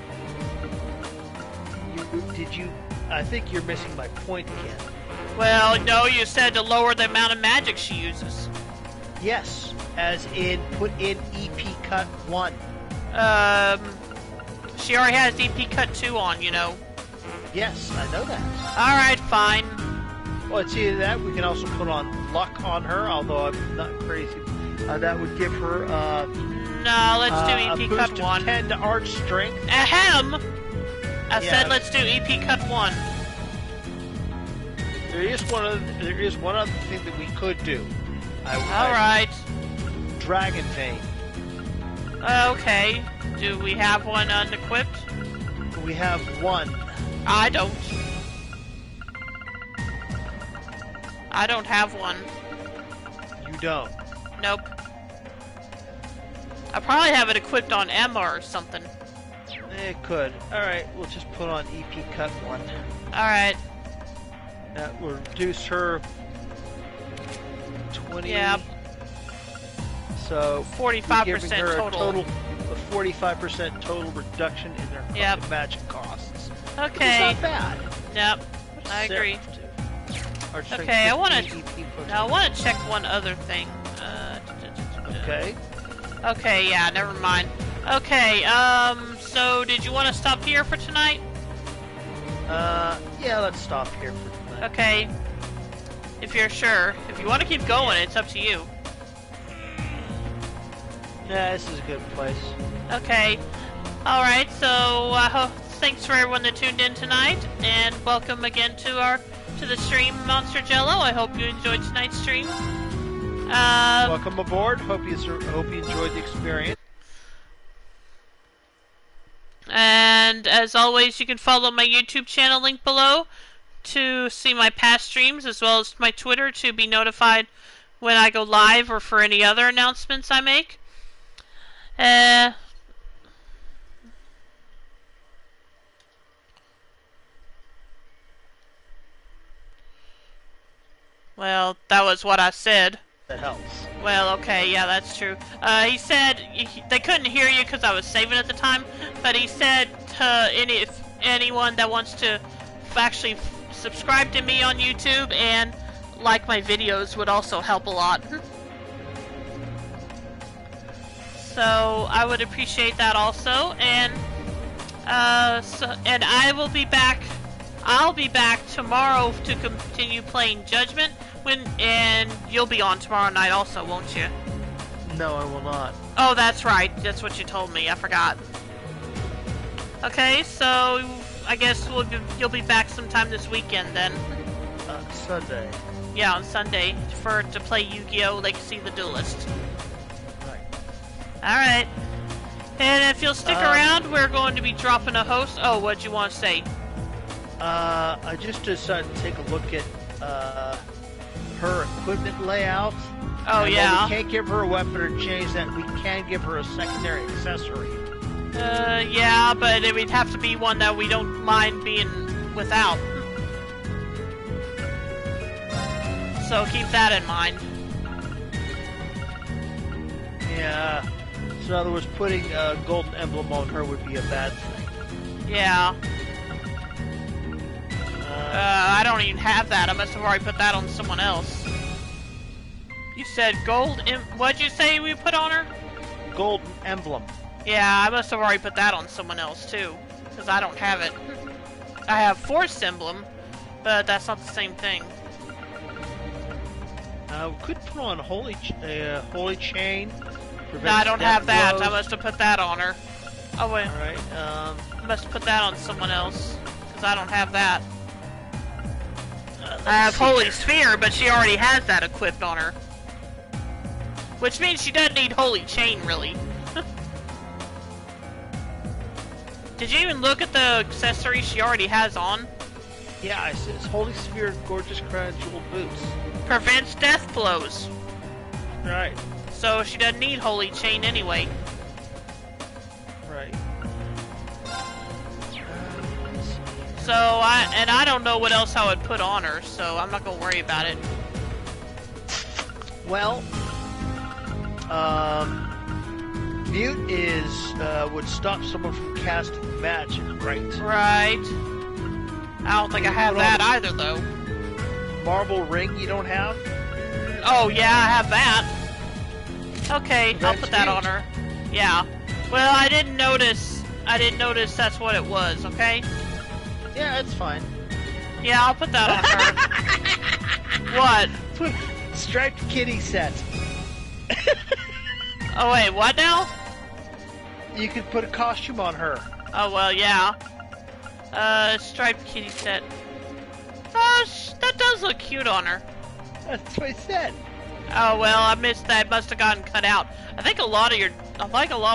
I think you're missing my point again. Well, no, you said to lower the amount of magic she uses. Yes, as in put in EP Cut 1. She already has EP Cut 2 on, you know. Yes, I know that. Alright, fine. Well, it's either that, we can also put on Luck on her, although I'm not crazy. That would give her, no, let's do EP Cut 1. 10 to Arch Strength. Ahem! I said let's do EP Cut 1. There is one other thing that we could do. Alright. Dragon Vein. Okay. Do we have one unequipped? We have one. I don't. I don't have one. You don't? Nope. I probably have it equipped on Emma or something. It could. Alright, we'll just put on EP Cut 1. Alright. That will reduce her 20. Yep. So 45% total. A 45% total reduction in their magic costs. Okay. It's not bad. Yep. I agree. Okay, I want to check one other thing. Okay. Okay, yeah, never mind. Okay, so did you want to stop here for tonight? Yeah, let's stop here for tonight. Okay. If you're sure. If you want to keep going, it's up to you. Yeah, this is a good place. Okay. Alright, so thanks for everyone that tuned in tonight, and welcome again to the stream, Monster Jello. I hope you enjoyed tonight's stream. Welcome aboard. Hope you enjoyed the experience. And as always, you can follow my YouTube channel link below to see my past streams, as well as my Twitter to be notified when I go live or for any other announcements I make. Well, that was what I said. That helps. Well, okay, yeah, that's true. He said they couldn't hear you because I was saving at the time, but he said to anyone that wants to actually subscribe to me on YouTube and like my videos would also help a lot. So I would appreciate that also, and and I will be back. I'll be back tomorrow to continue playing Judgment. And you'll be on tomorrow night also, won't you? No, I will not. Oh, that's right. That's what you told me. I forgot. Okay, so I guess you'll be back sometime this weekend then. Sunday. Yeah, on Sunday to play Yu-Gi-Oh! Legacy the Duelist. Right. Alright. And if you'll stick around, we're going to be dropping a host. Oh, what'd you want to say? I just decided to take a look at her equipment layout. Oh, yeah. We can't give her a weapon or change that. We can give her a secondary accessory. Yeah, but it would have to be one that we don't mind being without. So keep that in mind. Yeah. So in other words, putting a golden emblem on her would be a bad thing. Yeah. I don't even have that. I must have already put that on someone else. You said gold. What'd you say we put on her? Gold emblem. Yeah, I must have already put that on someone else too, because I don't have it. I have Force emblem, but that's not the same thing. We could put on holy chain. No, I don't have that. Blows. I must have put that on her. Oh wait. All right. I must have put that on someone else, because I don't have that. I have Holy Sphere, but she already has that equipped on her. Which means she doesn't need Holy Chain, really. Did you even look at the accessory she already has on? Yeah, it says Holy Sphere, gorgeous crown, jeweled boots. Prevents death blows. Right. So she doesn't need Holy Chain anyway. Right. So, I don't know what else I would put on her, so I'm not gonna worry about it. Well, Mute is, would stop someone from casting magic, right? Right. I don't think I have that either, though. Marble ring you don't have? Oh, yeah, I have that. Okay, I'll put that on her. Yeah. Well, I didn't notice that's what it was, okay? Yeah, that's fine. Yeah, I'll put that on her. What? Put striped kitty set. Oh, wait, what now? You could put a costume on her. Oh, well, yeah. Striped kitty set. Oh, that does look cute on her. That's what I said. Oh, well, I missed that. It must have gotten cut out. I think a lot of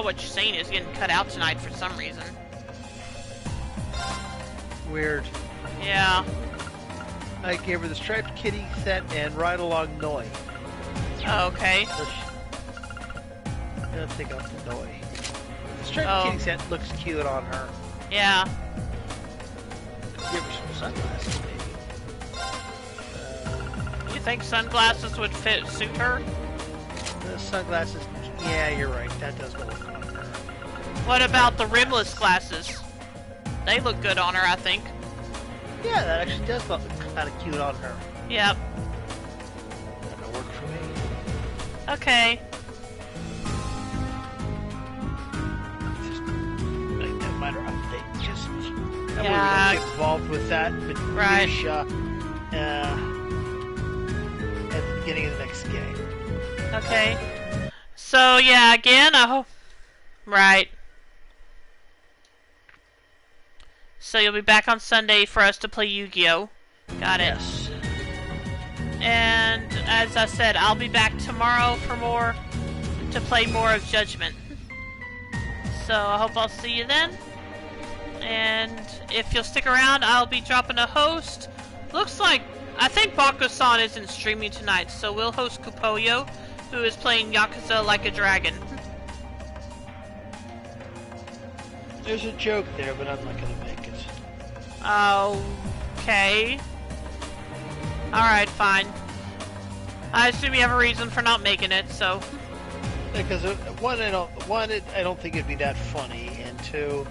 what you're saying is getting cut out tonight for some reason. Weird. Yeah. I gave her the striped kitty set and ride along Noi. Oh, okay. I'll take off the Noi. The striped kitty set looks cute on her. Yeah. Give her some sunglasses, maybe. You think sunglasses would suit her? The sunglasses, yeah, you're right. That does look good on her. What about the rimless glasses? They look good on her, I think. Yeah, that actually does look kind of cute on her. Yep. That'll work for me. Okay. Just make that minor update. Just yeah. We're gonna get involved with that, but right. At the beginning of the next game. Okay. So yeah, again, I hope. Right. So you'll be back on Sunday for us to play Yu-Gi-Oh! Got it. Yes. And as I said, I'll be back tomorrow to play more of Judgment. So I hope I'll see you then. And if you'll stick around, I'll be dropping a host. Looks like, I think Bako-san isn't streaming tonight, so we'll host Kupoyo, who is playing Yakuza Like a Dragon. There's a joke there, but I'm not gonna make it. Okay. Alright, fine. I assume you have a reason for not making it, so... Because one, I don't think it'd be that funny, and two...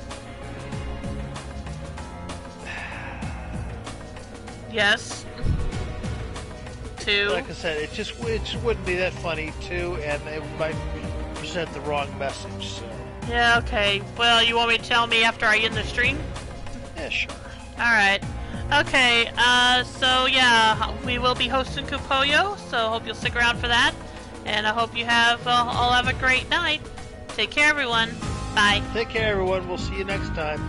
Yes. Two. Like I said, it just wouldn't be that funny, too, and it might present the wrong message, so... Yeah, okay. Well, you want me to tell me after I end the stream? Yeah, sure. Alright. Okay, so yeah, we will be hosting Kupoyo, so hope you'll stick around for that. And I hope you all have a great night. Take care, everyone. Bye. Take care, everyone. We'll see you next time.